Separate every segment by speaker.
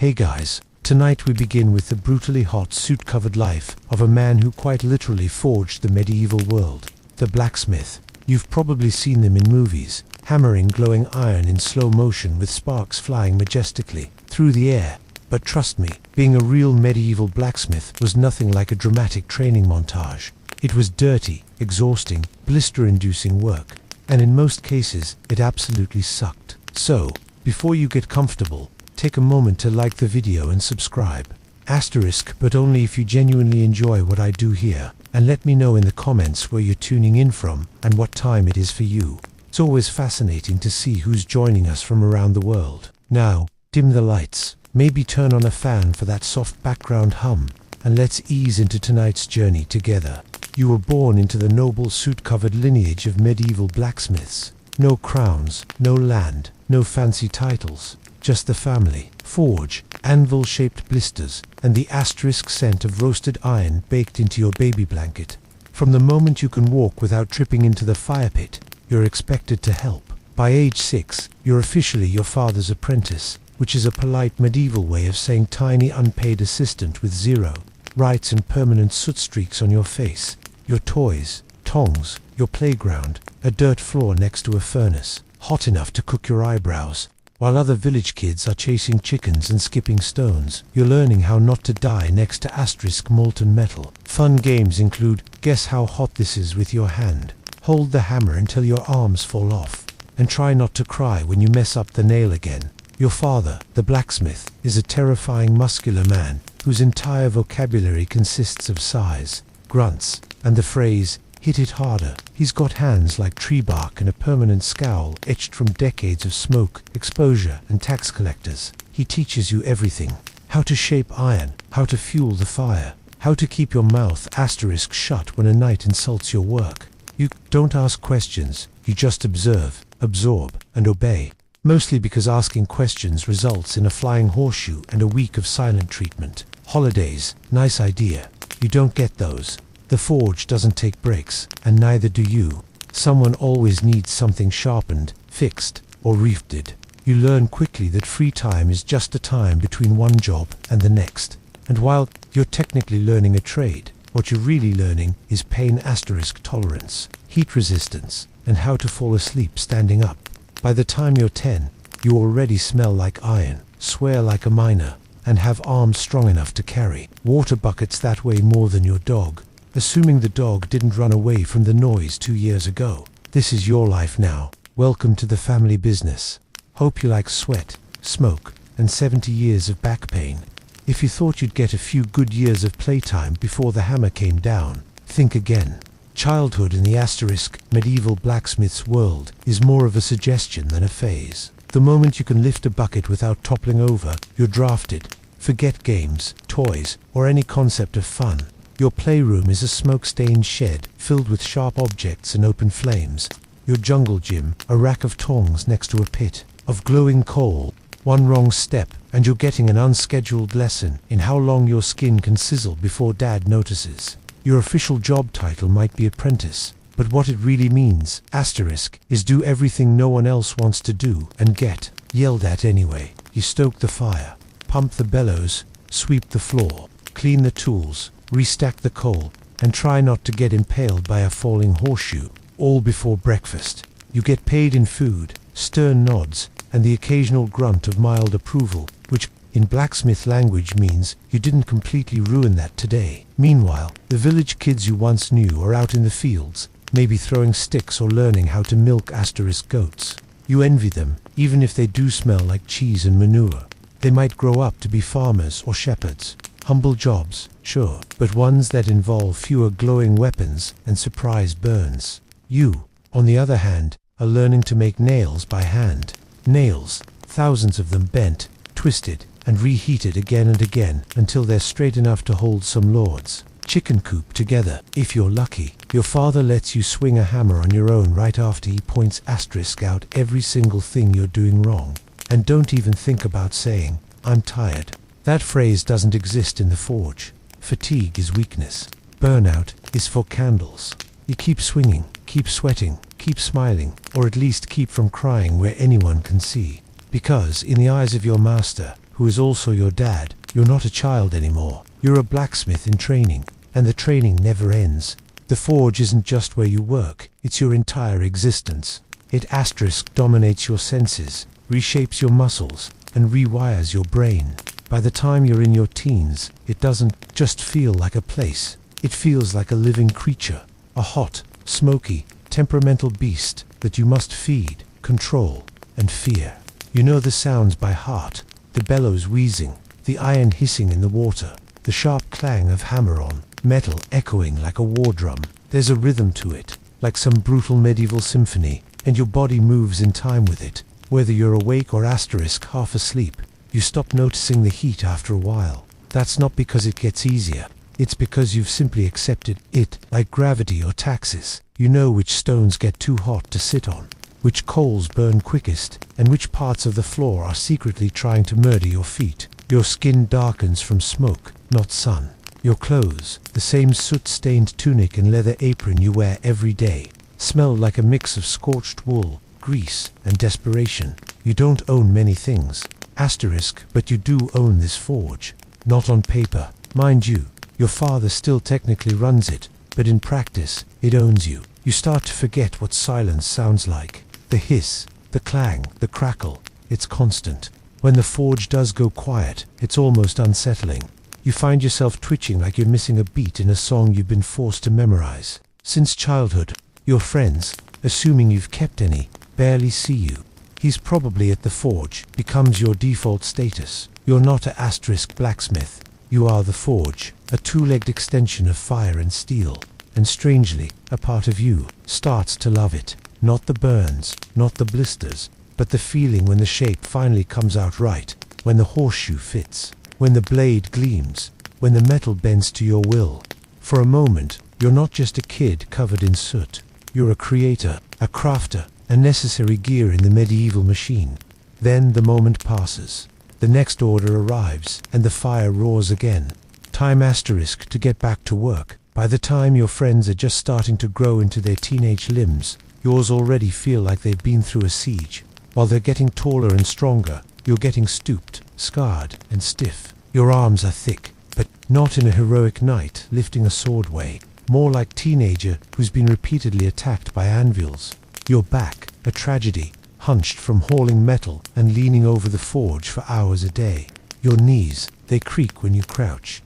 Speaker 1: Hey guys, tonight we begin with the brutally hot suit-covered life of a man who quite literally forged the medieval world, the blacksmith. You've probably seen them in movies, hammering glowing iron in slow motion with sparks flying majestically through the air. But trust me, being a real medieval blacksmith was nothing like a dramatic training montage. It was dirty, exhausting, blister-inducing work, and in most cases, it absolutely sucked. So, before you get comfortable, take a moment to like the video and subscribe. But only if you genuinely enjoy what I do here, and let me know in the comments where you're tuning in from and what time it is for you. It's always fascinating to see who's joining us from around the world. Now, dim the lights, maybe turn on a fan for that soft background hum, and let's ease into tonight's journey together. You were born into the noble suit-covered lineage of medieval blacksmiths. No crowns, no land, no fancy titles. Just the family, forge, anvil-shaped blisters, and the asterisk scent of roasted iron baked into your baby blanket. From the moment you can walk without tripping into the fire pit, you're expected to help. By age 6, you're officially your father's apprentice, which is a polite medieval way of saying tiny unpaid assistant with zero rights and permanent soot streaks on your face. Your toys, tongs, your playground, a dirt floor next to a furnace, hot enough to cook your eyebrows. While other village kids are chasing chickens and skipping stones, you're learning how not to die next to asterisk molten metal. Fun games include guess how hot this is with your hand, hold the hammer until your arms fall off, and try not to cry when you mess up the nail again. Your father, the blacksmith, is a terrifying muscular man whose entire vocabulary consists of sighs, grunts, and the phrase, "hit it harder." He's got hands like tree bark and a permanent scowl etched from decades of smoke, exposure, and tax collectors. He teaches you everything. How to shape iron, how to fuel the fire, how to keep your mouth asterisk shut when a knight insults your work. You don't ask questions, you just observe, absorb, and obey. Mostly because asking questions results in a flying horseshoe and a week of silent treatment. Holidays, nice idea. You don't get those. The forge doesn't take breaks, and neither do you. Someone always needs something sharpened, fixed, or refitted. You learn quickly that free time is just a time between one job and the next. And while you're technically learning a trade, what you're really learning is pain asterisk tolerance, heat resistance, and how to fall asleep standing up. By the time you're 10, you already smell like iron, swear like a miner, and have arms strong enough to carry water buckets that weigh more than your dog. Assuming the dog didn't run away from the noise 2 years ago. This is your life now. Welcome to the family business. Hope you like sweat, smoke, and 70 years of back pain. If you thought you'd get a few good years of playtime before the hammer came down, think again. Childhood in the asterisk medieval blacksmith's world is more of a suggestion than a phase. The moment you can lift a bucket without toppling over, you're drafted. Forget games, toys, or any concept of fun. Your playroom is a smoke-stained shed filled with sharp objects and open flames. Your jungle gym, a rack of tongs next to a pit of glowing coal. One wrong step, and you're getting an unscheduled lesson in how long your skin can sizzle before dad notices. Your official job title might be apprentice, but what it really means, asterisk, is do everything no one else wants to do and get yelled at anyway. You stoke the fire, pump the bellows, sweep the floor, clean the tools, restack the coal, and try not to get impaled by a falling horseshoe, all before breakfast. You get paid in food, stern nods, and the occasional grunt of mild approval, which in blacksmith language means you didn't completely ruin that today. Meanwhile, the village kids you once knew are out in the fields, maybe throwing sticks or learning how to milk asterisk goats. You envy them, even if they do smell like cheese and manure. They might grow up to be farmers or shepherds. Humble jobs, sure, but ones that involve fewer glowing weapons and surprise burns. You, on the other hand, are learning to make nails by hand. Nails, thousands of them bent, twisted, and reheated again and again until they're straight enough to hold some lord's chicken coop together. If you're lucky, your father lets you swing a hammer on your own right after he points asterisk out every single thing you're doing wrong. And don't even think about saying, "I'm tired." That phrase doesn't exist in the forge. Fatigue is weakness. Burnout is for candles. You keep swinging, keep sweating, keep smiling, or at least keep from crying where anyone can see. Because in the eyes of your master, who is also your dad. You're not a child anymore. You're a blacksmith in training, and the training never ends. The forge isn't just where you work, it's your entire existence. It dominates your senses, reshapes your muscles, and rewires your brain. By the time you're in your teens, it doesn't just feel like a place. It feels like a living creature, a hot, smoky, temperamental beast that you must feed, control, and fear. You know the sounds by heart, the bellows wheezing, the iron hissing in the water, the sharp clang of hammer on metal echoing like a war drum. There's a rhythm to it, like some brutal medieval symphony, and your body moves in time with it. Whether you're awake or half asleep, you stop noticing the heat after a while. That's not because it gets easier. It's because you've simply accepted it, like gravity or taxes. You know which stones get too hot to sit on, which coals burn quickest, and which parts of the floor are secretly trying to murder your feet. Your skin darkens from smoke, not sun. Your clothes, the same soot-stained tunic and leather apron you wear every day, smell like a mix of scorched wool, grease, and desperation. You don't own many things, but you do own this forge. Not on paper, mind you. Your father still technically runs it, but in practice, it owns you. You start to forget what silence sounds like. The hiss, the clang, the crackle, it's constant. When the forge does go quiet, it's almost unsettling. You find yourself twitching like you're missing a beat in a song you've been forced to memorize. Since childhood, your friends, assuming you've kept any, barely see you. He's probably at the forge, becomes your default status. You're not a blacksmith. You are the forge, a two-legged extension of fire and steel. And strangely, a part of you starts to love it. Not the burns, not the blisters, but the feeling when the shape finally comes out right, when the horseshoe fits, when the blade gleams, when the metal bends to your will. For a moment, you're not just a kid covered in soot. You're a creator, a crafter, a necessary gear in the medieval machine. Then the moment passes. The next order arrives, and the fire roars again. Time to get back to work. By the time your friends are just starting to grow into their teenage limbs, yours already feel like they've been through a siege. While they're getting taller and stronger, you're getting stooped, scarred, and stiff. Your arms are thick, but not in a heroic knight lifting a sword way. More like teenager who's been repeatedly attacked by anvils. Your back, a tragedy, hunched from hauling metal and leaning over the forge for hours a day. Your knees, they creak when you crouch.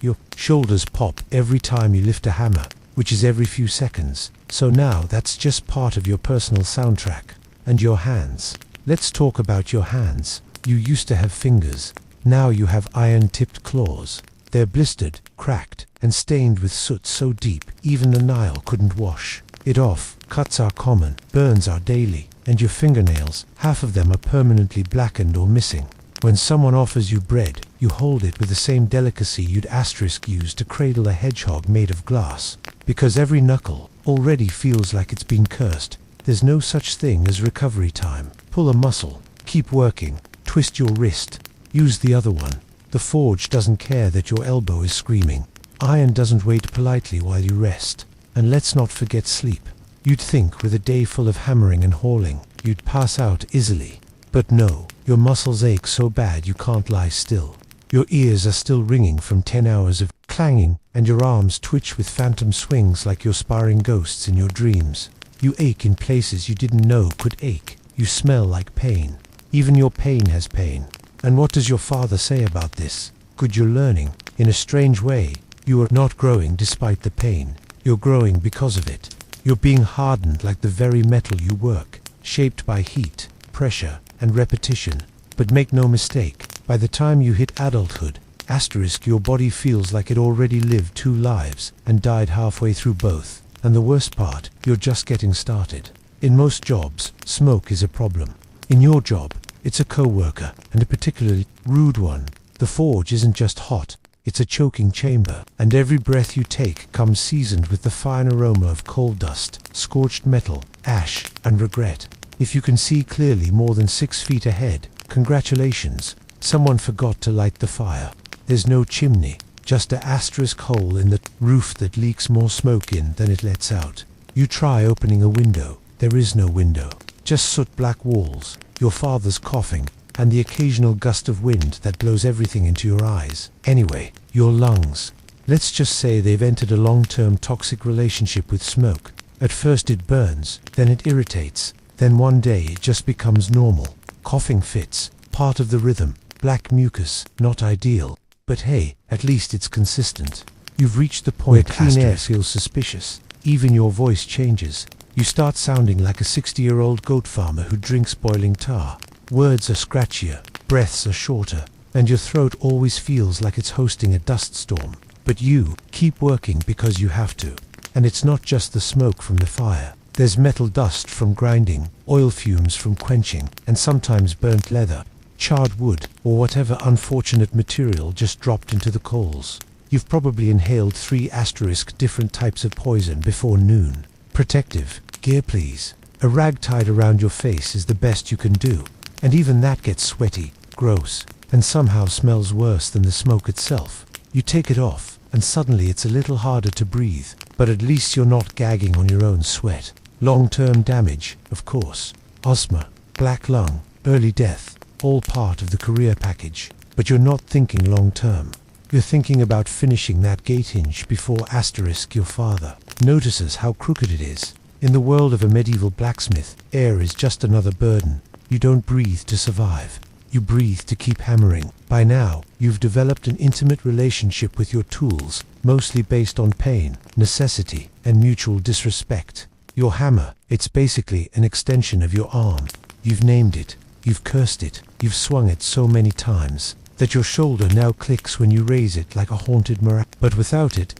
Speaker 1: Your shoulders pop every time you lift a hammer, which is every few seconds. So now that's just part of your personal soundtrack. And your hands. Let's talk about your hands. You used to have fingers. Now you have iron-tipped claws. They're blistered, cracked, and stained with soot so deep even the Nile couldn't wash it off. Cuts are common, burns are daily, and your fingernails, half of them are permanently blackened or missing. When someone offers you bread, you hold it with the same delicacy you'd use to cradle a hedgehog made of glass. Because every knuckle already feels like it's been cursed. There's no such thing as recovery time. Pull a muscle, keep working, twist your wrist, use the other one. The forge doesn't care that your elbow is screaming. Iron doesn't wait politely while you rest. And let's not forget sleep. You'd think with a day full of hammering and hauling, you'd pass out easily. But no, your muscles ache so bad you can't lie still. Your ears are still ringing from 10 hours of clanging, and your arms twitch with phantom swings like you're sparring ghosts in your dreams. You ache in places you didn't know could ache. You smell like pain. Even your pain has pain. And what does your father say about this? Good, you're learning. In a strange way, you are not growing despite the pain. You're growing because of it. You're being hardened like the very metal you work, shaped by heat, pressure, and repetition. But make no mistake, by the time you hit adulthood, your body feels like it already lived 2 lives and died halfway through both. And the worst part, you're just getting started. In most jobs, smoke is a problem. In your job, it's a co-worker, and a particularly rude one. The forge isn't just hot, it's a choking chamber, and every breath you take comes seasoned with the fine aroma of coal dust, scorched metal, ash, and regret. If you can see clearly more than 6 feet ahead, congratulations, someone forgot to light the fire. There's no chimney, just a hole in the roof that leaks more smoke in than it lets out. You try opening a window. There is no window, just soot-black walls. Your father's coughing, and the occasional gust of wind that blows everything into your eyes. Anyway, your lungs. Let's just say they've entered a long-term toxic relationship with smoke. At first it burns, then it irritates, then one day it just becomes normal. Coughing fits, part of the rhythm. Black mucus, not ideal. But hey, at least it's consistent. You've reached the point where clean air feels suspicious. Even your voice changes. You start sounding like a 60-year-old goat farmer who drinks boiling tar. Words are scratchier, breaths are shorter, and your throat always feels like it's hosting a dust storm. But you keep working because you have to. And it's not just the smoke from the fire. There's metal dust from grinding, oil fumes from quenching, and sometimes burnt leather, charred wood, or whatever unfortunate material just dropped into the coals. You've probably inhaled 3 different types of poison before noon. Protective gear, please. A rag tied around your face is the best you can do. And even that gets sweaty, gross, and somehow smells worse than the smoke itself. You take it off, and suddenly it's a little harder to breathe, but at least you're not gagging on your own sweat. Long-term damage, of course. Asthma, black lung, early death, all part of the career package. But you're not thinking long-term. You're thinking about finishing that gate hinge before your father notices how crooked it is. In the world of a medieval blacksmith, air is just another burden. You don't breathe to survive. You breathe to keep hammering. By now, you've developed an intimate relationship with your tools, mostly based on pain, necessity, and mutual disrespect. Your hammer, it's basically an extension of your arm. You've named it, you've cursed it, you've swung it so many times that your shoulder now clicks when you raise it like a haunted maraca. But without it,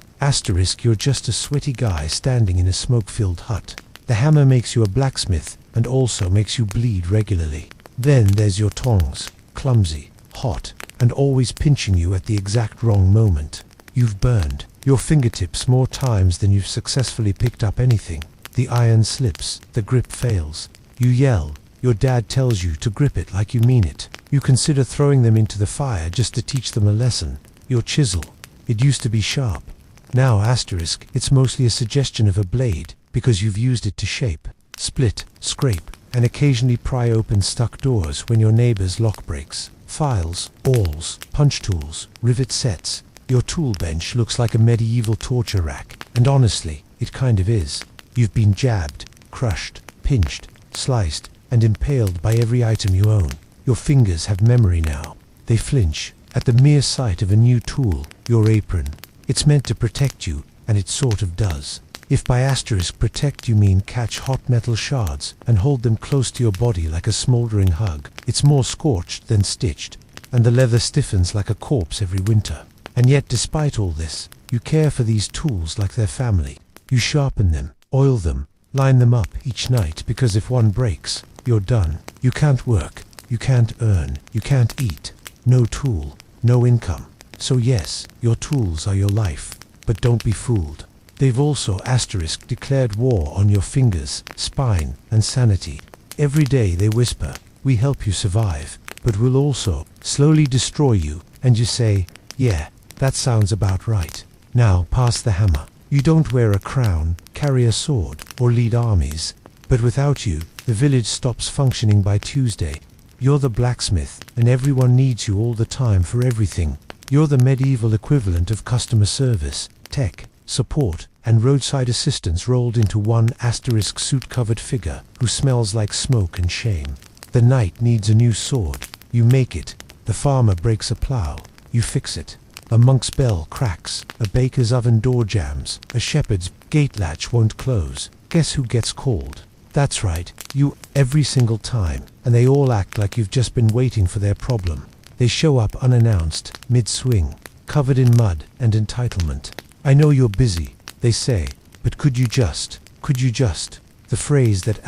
Speaker 1: you're just a sweaty guy standing in a smoke-filled hut. The hammer makes you a blacksmith and also makes you bleed regularly. Then there's your tongs, clumsy, hot, and always pinching you at the exact wrong moment. You've burned your fingertips more times than you've successfully picked up anything. The iron slips, the grip fails. You yell. Your dad tells you to grip it like you mean it. You consider throwing them into the fire just to teach them a lesson. Your chisel. It used to be sharp. Now it's mostly a suggestion of a blade because you've used it to shape, split, scrape, and occasionally pry open stuck doors when your neighbor's lock breaks. Files, awls, punch tools, rivet sets. Your tool bench looks like a medieval torture rack, and honestly, it kind of is. You've been jabbed, crushed, pinched, sliced, and impaled by every item you own. Your fingers have memory now. They flinch at the mere sight of a new tool, your apron. It's meant to protect you, and it sort of does. If by protect you mean catch hot metal shards and hold them close to your body like a smoldering hug, it's more scorched than stitched, and the leather stiffens like a corpse every winter. And yet despite all this, you care for these tools like they're family. You sharpen them, oil them, line them up each night because if one breaks, you're done. You can't work, you can't earn, you can't eat. No tool, no income. So yes, your tools are your life, but don't be fooled. They've also declared war on your fingers, spine, and sanity. Every day they whisper, we help you survive, but we'll also slowly destroy you, and you say, yeah, that sounds about right. Now pass the hammer. You don't wear a crown, carry a sword, or lead armies, but without you, the village stops functioning by Tuesday. You're the blacksmith, and everyone needs you all the time for everything. You're the medieval equivalent of customer service, tech, support, and roadside assistance rolled into one suit-covered figure who smells like smoke and shame. The knight needs a new sword. You make it. The farmer breaks a plow. You fix it. A monk's bell cracks. A baker's oven door jams. A shepherd's gate latch won't close. Guess who gets called? That's right, you, every single time. And they all act like you've just been waiting for their problem. They show up unannounced, mid-swing, covered in mud and entitlement. I know you're busy, they say, but could you just, the phrase that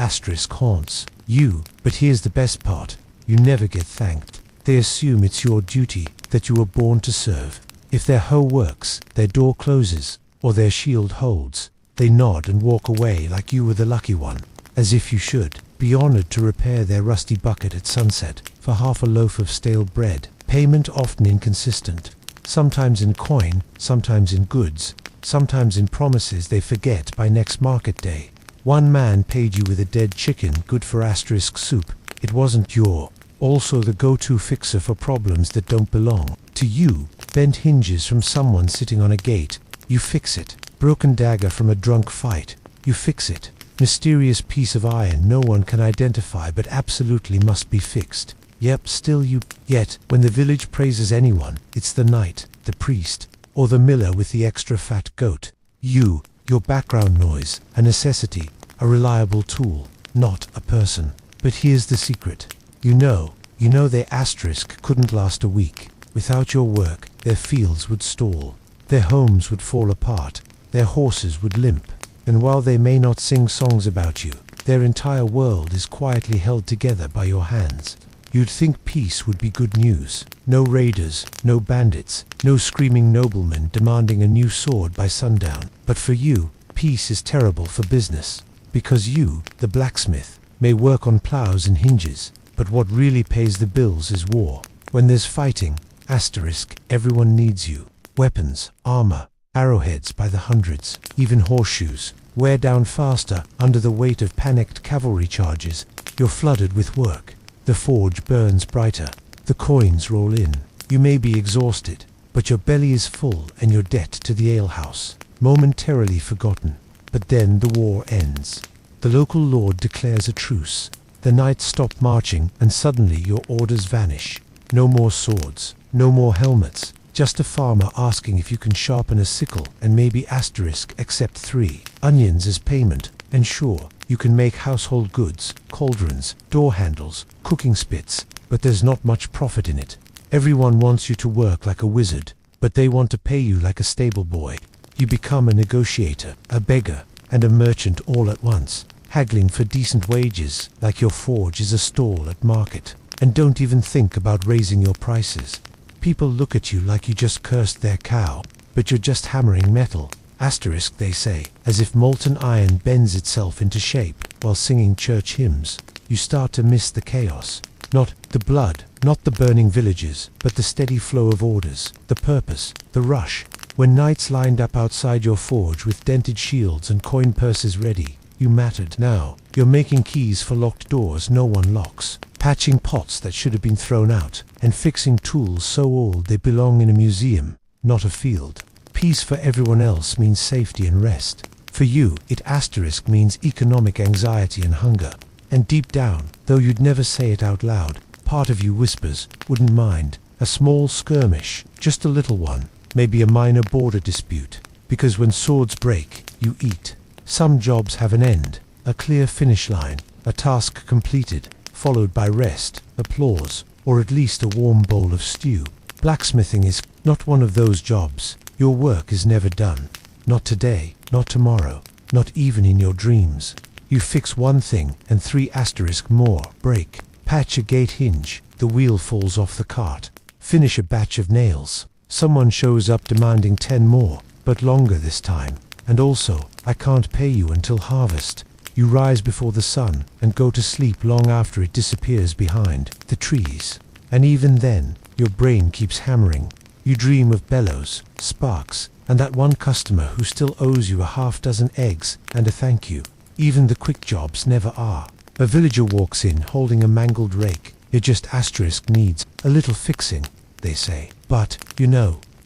Speaker 1: haunts you, but here's the best part, you never get thanked. They assume it's your duty, that you were born to serve. If their hoe works, their door closes, or their shield holds, they nod and walk away like you were the lucky one, as if you should be honored to repair their rusty bucket at sunset for half a loaf of stale bread. Payment often inconsistent. Sometimes in coin, sometimes in goods, sometimes in promises they forget by next market day. One man paid you with a dead chicken good for soup. It wasn't your Also the go-to fixer for problems that don't belong to you. Bent hinges from someone sitting on a gate, you fix it. Broken dagger from a drunk fight, you fix it. Mysterious piece of iron no one can identify but absolutely must be fixed. Yep, still you. Yet, when the village praises anyone, it's the knight, the priest, or the miller with the extra fat goat. You, your background noise, a necessity, a reliable tool, not a person. But here's the secret. You know their asterisk couldn't last a week. Without your work, their fields would stall, their homes would fall apart, their horses would limp. And while they may not sing songs about you, their entire world is quietly held together by your hands. You'd think peace would be good news. No raiders, no bandits, no screaming noblemen demanding a new sword by sundown. But for you, peace is terrible for business. Because you, the blacksmith, may work on plows and hinges, but what really pays the bills is war. When there's fighting, asterisk, everyone needs you. Weapons, armor, arrowheads by the hundreds, even horseshoes, wear down faster under the weight of panicked cavalry charges. You're flooded with work. The forge burns brighter. The coins roll in. You may be exhausted, but your belly is full and your debt to the alehouse momentarily forgotten. But then the war ends. The local lord declares a truce. The knights stop marching and suddenly your orders vanish. No more swords, no more helmets, just a farmer asking if you can sharpen a sickle and maybe asterisk accept 3 onions as payment. And sure, you can make household goods, cauldrons, door handles, cooking spits, but there's not much profit in it. Everyone wants you to work like a wizard, but they want to pay you like a stable boy. You become a negotiator, a beggar, and a merchant all at once, haggling for decent wages like your forge is a stall at market. And don't even think about raising your prices. People look at you like you just cursed their cow, but you're just hammering metal. Asterisk, they say, as if molten iron bends itself into shape while singing church hymns. You start to miss the chaos. Not the blood, not the burning villages, but the steady flow of orders, the purpose, the rush. When knights lined up outside your forge with dented shields and coin purses ready, you mattered. Now, you're making keys for locked doors no one locks, patching pots that should have been thrown out, and fixing tools so old they belong in a museum, not a field. Peace for everyone else means safety and rest. For you, it asterisk means economic anxiety and hunger. And deep down, though you'd never say it out loud, part of you whispers, wouldn't mind, a small skirmish, just a little one, maybe a minor border dispute. Because when swords break, you eat. Some jobs have an end, a clear finish line, a task completed, followed by rest, applause, or at least a warm bowl of stew. Blacksmithing is not one of those jobs. Your work is never done. Not today, not tomorrow, not even in your dreams. You fix one thing and 3 asterisk more break. Patch a gate hinge, the wheel falls off the cart. Finish a batch of nails. Someone shows up demanding 10 more, but longer this time. And also, I can't pay you until harvest. You rise before the sun and go to sleep long after it disappears behind the trees. And even then, your brain keeps hammering. You dream of bellows, sparks, and that one customer who still owes you a half-dozen eggs and a thank you. Even the quick jobs never are. A villager walks in holding a mangled rake. It just asterisk needs a little fixing, they say. But,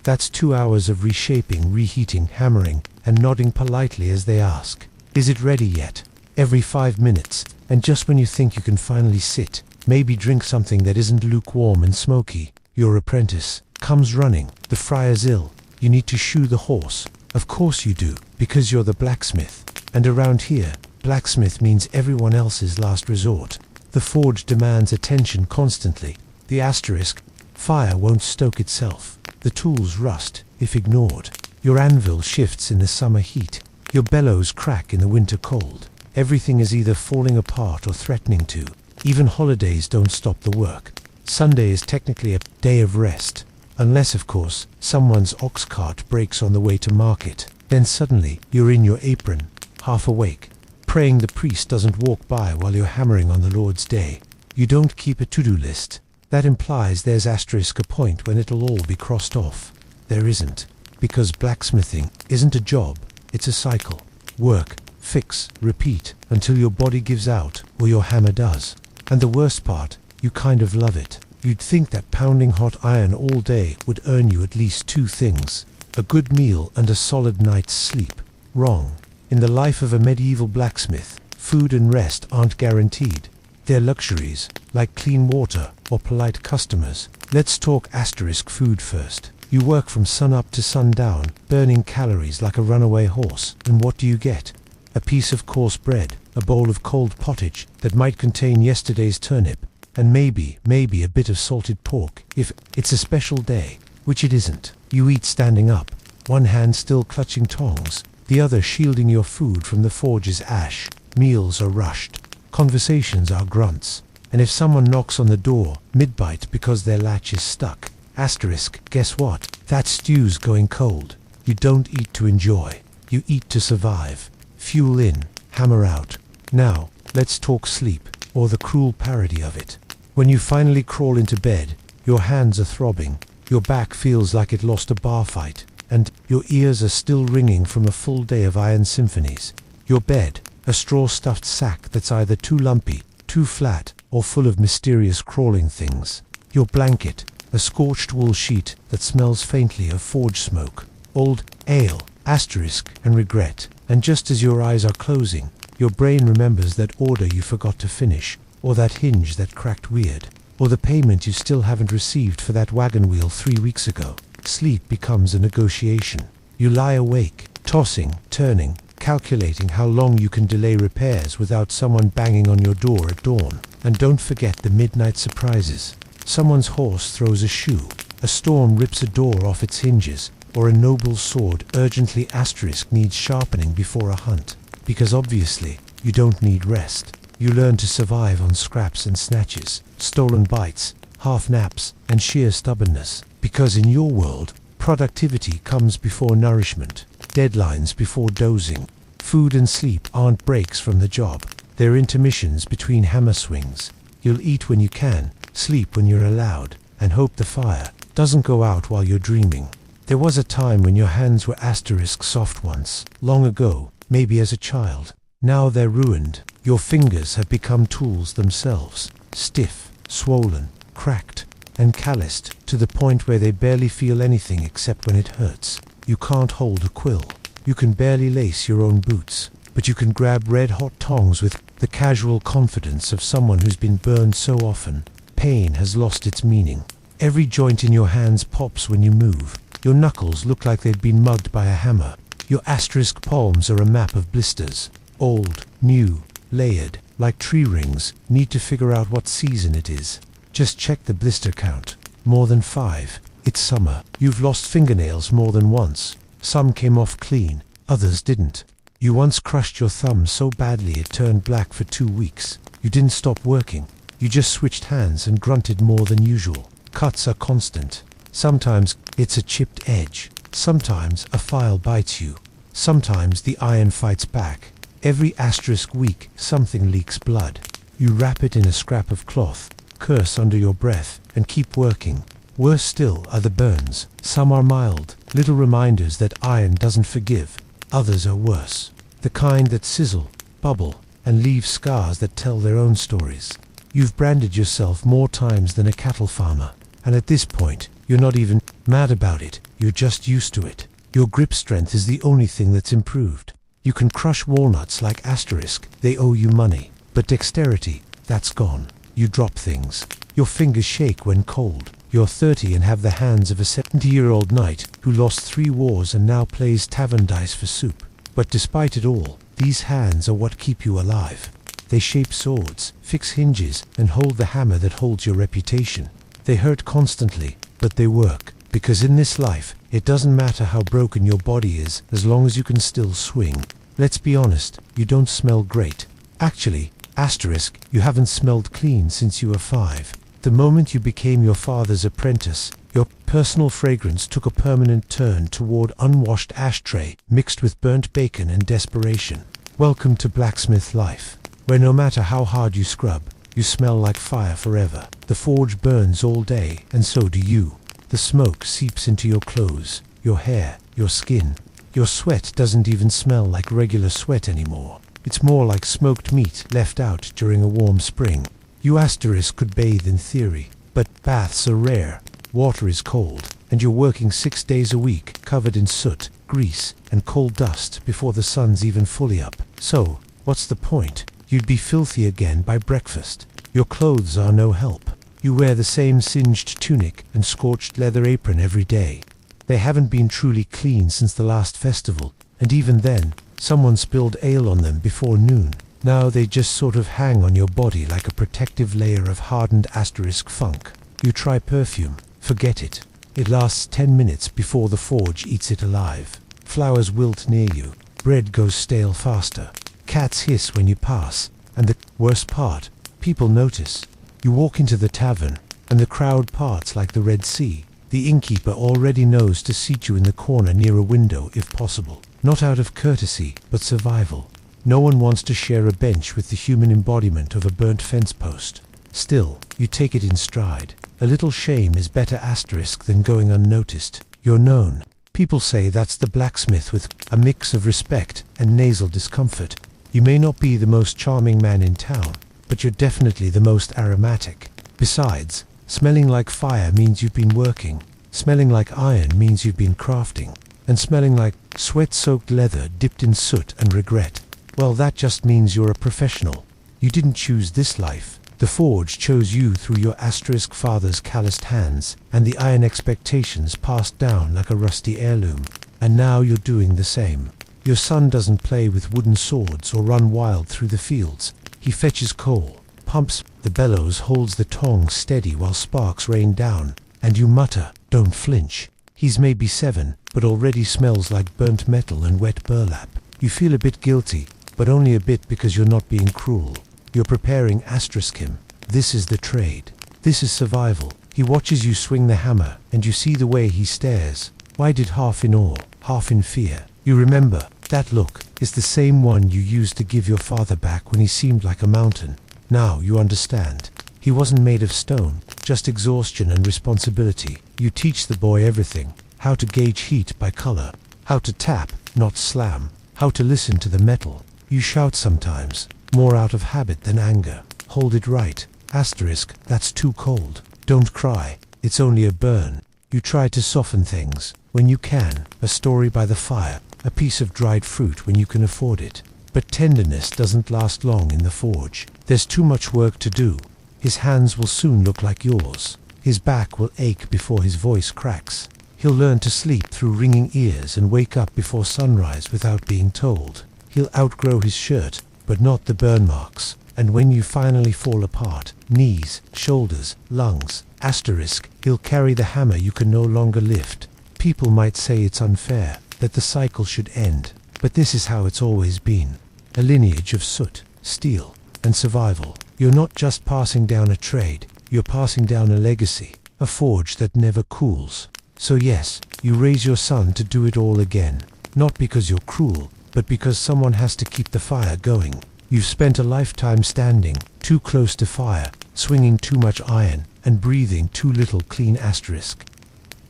Speaker 1: that's 2 hours of reshaping, reheating, hammering, and nodding politely as they ask, "Is it ready yet?" Every 5 minutes, and just when you think you can finally sit, maybe drink something that isn't lukewarm and smoky, your apprentice comes running. The friar's ill. You need to shoe the horse. Of course you do, because you're the blacksmith. And around here, blacksmith means everyone else's last resort. The forge demands attention constantly. The asterisk, fire won't stoke itself. The tools rust, if ignored. Your anvil shifts in the summer heat. Your bellows crack in the winter cold. Everything is either falling apart or threatening to. Even holidays don't stop the work. Sunday is technically a day of rest. Unless, of course, someone's ox cart breaks on the way to market. Then suddenly, you're in your apron, half awake, praying the priest doesn't walk by while you're hammering on the Lord's day. You don't keep a to-do list. That implies there's asterisk a point when it'll all be crossed off. There isn't. Because blacksmithing isn't a job, it's a cycle. Work, fix, repeat, until your body gives out, or your hammer does. And the worst part, you kind of love it. You'd think that pounding hot iron all day would earn you at least two things: a good meal and a solid night's sleep. Wrong. In the life of a medieval blacksmith, food and rest aren't guaranteed. They're luxuries, like clean water or polite customers. Let's talk asterisk food first. You work from sun up to sundown, burning calories like a runaway horse, and what do you get? A piece of coarse bread, a bowl of cold pottage that might contain yesterday's turnip, and maybe a bit of salted pork if it's a special day, which it isn't. You eat standing up, one hand still clutching tongs, the other shielding your food from the forge's ash. Meals are rushed. Conversations are grunts. And if someone knocks on the door mid-bite because their latch is stuck, asterisk, guess what? That stew's going cold. You don't eat to enjoy. You eat to survive. Fuel in, hammer out. Now, let's talk sleep, or the cruel parody of it. When you finally crawl into bed, your hands are throbbing, your back feels like it lost a bar fight, and your ears are still ringing from a full day of iron symphonies. Your bed, a straw-stuffed sack that's either too lumpy, too flat, or full of mysterious crawling things. Your blanket, a scorched wool sheet that smells faintly of forge smoke, old ale, asterisk, and regret. And just as your eyes are closing, your brain remembers that order you forgot to finish, or that hinge that cracked weird, or the payment you still haven't received for that wagon wheel 3 weeks ago. Sleep becomes a negotiation. You lie awake, tossing, turning, calculating how long you can delay repairs without someone banging on your door at dawn. And don't forget the midnight surprises. Someone's horse throws a shoe, a storm rips a door off its hinges, or a noble sword urgently asterisk needs sharpening before a hunt. Because obviously, you don't need rest. You learn to survive on scraps and snatches, stolen bites, half naps, and sheer stubbornness. Because in your world, productivity comes before nourishment, deadlines before dozing. Food and sleep aren't breaks from the job. They're intermissions between hammer swings. You'll eat when you can, sleep when you're allowed, and hope the fire doesn't go out while you're dreaming. There was a time when your hands were asterisk soft once, long ago, maybe as a child. Now they're ruined. Your fingers have become tools themselves, stiff, swollen, cracked, and calloused to the point where they barely feel anything except when it hurts. You can't hold a quill. You can barely lace your own boots, but you can grab red-hot tongs with the casual confidence of someone who's been burned so often. Pain has lost its meaning. Every joint in your hands pops when you move. Your knuckles look like they've been mugged by a hammer. Your asterisk palms are a map of blisters. Old, new, layered, like tree rings. Need to figure out what season it is. Just check the blister count. More than 5. It's summer. You've lost fingernails more than once. Some came off clean, others didn't. You once crushed your thumb so badly it turned black for 2 weeks. You didn't stop working. You just switched hands and grunted more than usual. Cuts are constant. Sometimes it's a chipped edge. Sometimes a file bites you. Sometimes the iron fights back. Every asterisk week, something leaks blood. You wrap it in a scrap of cloth, curse under your breath, and keep working. Worse still are the burns. Some are mild, little reminders that iron doesn't forgive. Others are worse. The kind that sizzle, bubble, and leave scars that tell their own stories. You've branded yourself more times than a cattle farmer, and at this point, you're not even mad about it. You're just used to it. Your grip strength is the only thing that's improved. You can crush walnuts like asterisk, they owe you money. But dexterity, that's gone. You drop things. Your fingers shake when cold. You're 30 and have the hands of a 70-year-old knight who lost 3 wars and now plays tavern dice for soup. But despite it all, these hands are what keep you alive. They shape swords, fix hinges, and hold the hammer that holds your reputation. They hurt constantly, but they work. Because in this life, it doesn't matter how broken your body is as long as you can still swing. Let's be honest, you don't smell great. Actually, asterisk, you haven't smelled clean since you were 5. The moment you became your father's apprentice, your personal fragrance took a permanent turn toward unwashed ashtray mixed with burnt bacon and desperation. Welcome to blacksmith life, where no matter how hard you scrub, you smell like fire forever. The forge burns all day, and so do you. The smoke seeps into your clothes, your hair, your skin. Your sweat doesn't even smell like regular sweat anymore. It's more like smoked meat left out during a warm spring. You asterisk could bathe in theory, but baths are rare, water is cold, and you're working 6 days a week, covered in soot, grease, and coal dust before the sun's even fully up. So, what's the point? You'd be filthy again by breakfast. Your clothes are no help. You wear the same singed tunic and scorched leather apron every day. They haven't been truly clean since the last festival, and even then, someone spilled ale on them before noon. Now they just sort of hang on your body like a protective layer of hardened asterisk funk. You try perfume, forget it. It lasts 10 minutes before the forge eats it alive. Flowers wilt near you, bread goes stale faster, cats hiss when you pass, and the worst part, people notice. You walk into the tavern, and the crowd parts like the Red Sea. The innkeeper already knows to seat you in the corner near a window if possible. Not out of courtesy, but survival. No one wants to share a bench with the human embodiment of a burnt fence post. Still, you take it in stride. A little shame is better asterisk than going unnoticed. You're known. People say that's the blacksmith with a mix of respect and nasal discomfort. You may not be the most charming man in town, but you're definitely the most aromatic. Besides, smelling like fire means you've been working. Smelling like iron means you've been crafting. And smelling like sweat-soaked leather dipped in soot and regret, well, that just means you're a professional. You didn't choose this life. The forge chose you through your asterisk father's calloused hands, and the iron expectations passed down like a rusty heirloom. And now you're doing the same. Your son doesn't play with wooden swords or run wild through the fields. He fetches coal, pumps, the bellows holds the tongs steady while sparks rain down, and you mutter, "Don't flinch." He's maybe 7, but already smells like burnt metal and wet burlap. You feel a bit guilty, but only a bit because you're not being cruel. You're preparing asterisk him. This is the trade. This is survival. He watches you swing the hammer, and you see the way he stares. Why did half in awe, half in fear? You remember, that look is the same one you used to give your father back when he seemed like a mountain. Now you understand. He wasn't made of stone, just exhaustion and responsibility. You teach the boy everything. How to gauge heat by color. How to tap, not slam. How to listen to the metal. You shout sometimes, more out of habit than anger. Hold it right. Asterisk, that's too cold. Don't cry, it's only a burn. You try to soften things, when you can. A story by the fire, a piece of dried fruit when you can afford it. But tenderness doesn't last long in the forge. There's too much work to do. His hands will soon look like yours. His back will ache before his voice cracks. He'll learn to sleep through ringing ears and wake up before sunrise without being told. He'll outgrow his shirt, but not the burn marks. And when you finally fall apart, knees, shoulders, lungs, asterisk, he'll carry the hammer you can no longer lift. People might say it's unfair, that the cycle should end, but this is how it's always been. A lineage of soot, steel, and survival. You're not just passing down a trade, you're passing down a legacy, a forge that never cools. So yes, you raise your son to do it all again, not because you're cruel, but because someone has to keep the fire going. You've spent a lifetime standing, too close to fire, swinging too much iron, and breathing too little clean asterisk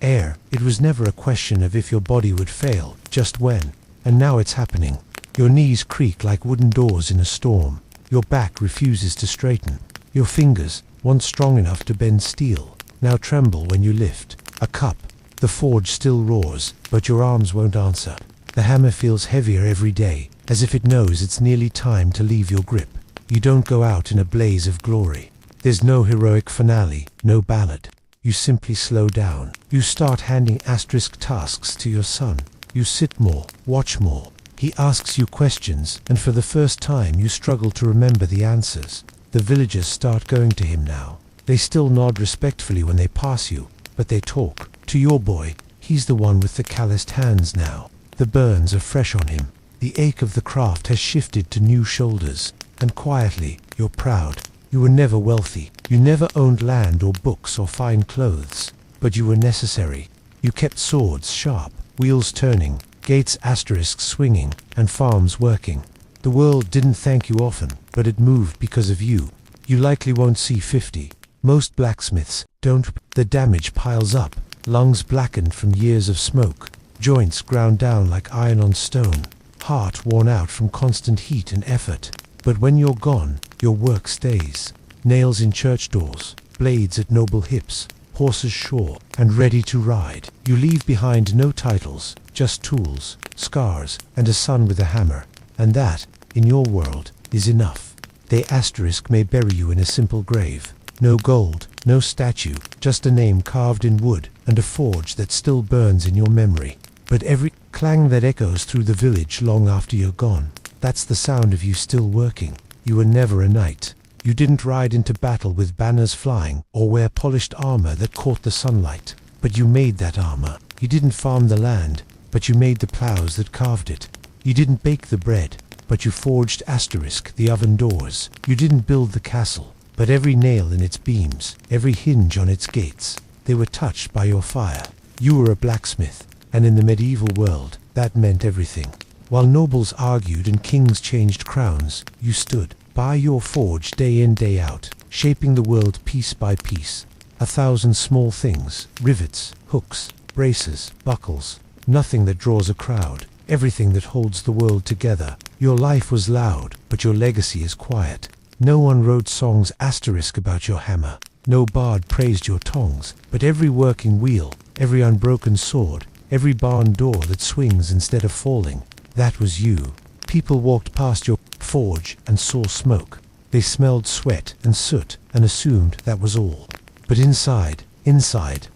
Speaker 1: air. It was never a question of if your body would fail, just when. And now it's happening. Your knees creak like wooden doors in a storm. Your back refuses to straighten. Your fingers, once strong enough to bend steel, now tremble when you lift a cup. The forge still roars, but your arms won't answer. The hammer feels heavier every day, as if it knows it's nearly time to leave your grip. You don't go out in a blaze of glory. There's no heroic finale, no ballad. You simply slow down. You start handing asterisk tasks to your son. You sit more, watch more. He asks you questions, and for the first time you struggle to remember the answers. The villagers start going to him now. They still nod respectfully when they pass you, but they talk. To your boy, he's the one with the calloused hands now. The burns are fresh on him. The ache of the craft has shifted to new shoulders. And quietly, you're proud. You were never wealthy. You never owned land or books or fine clothes. But you were necessary. You kept swords sharp, wheels turning, gates asterisks swinging, and farms working. The world didn't thank you often, but it moved because of you. You likely won't see 50. Most blacksmiths don't. The damage piles up. Lungs blackened from years of smoke. Joints ground down like iron on stone. Heart worn out from constant heat and effort. But when you're gone, your work stays. nails in church doors, blades at noble hips, horses sure and ready to ride. You leave behind no titles, just tools, scars, and a son with a hammer. And that, in your world, is enough. They asterisk may bury you in a simple grave. No gold, no statue, just a name carved in wood, and a forge that still burns in your memory. But every clang that echoes through the village long after you're gone, that's the sound of you still working. You were never a knight. You didn't ride into battle with banners flying, or wear polished armor that caught the sunlight. But you made that armor. You didn't farm the land, but you made the plows that carved it. You didn't bake the bread, but you forged asterisk the oven doors. You didn't build the castle, but every nail in its beams, every hinge on its gates, they were touched by your fire. You were a blacksmith, and in the medieval world, that meant everything. While nobles argued and kings changed crowns, you stood by your forge day in day out, shaping the world piece by piece. 1,000 small things, rivets, hooks, braces, buckles, nothing that draws a crowd, everything that holds the world together. Your life was loud, but your legacy is quiet. No one wrote songs asterisk about your hammer. No bard praised your tongs, but every working wheel, every unbroken sword, every barn door that swings instead of falling, that was you. People walked past your forge and saw smoke. They smelled sweat and soot and assumed that was all. But inside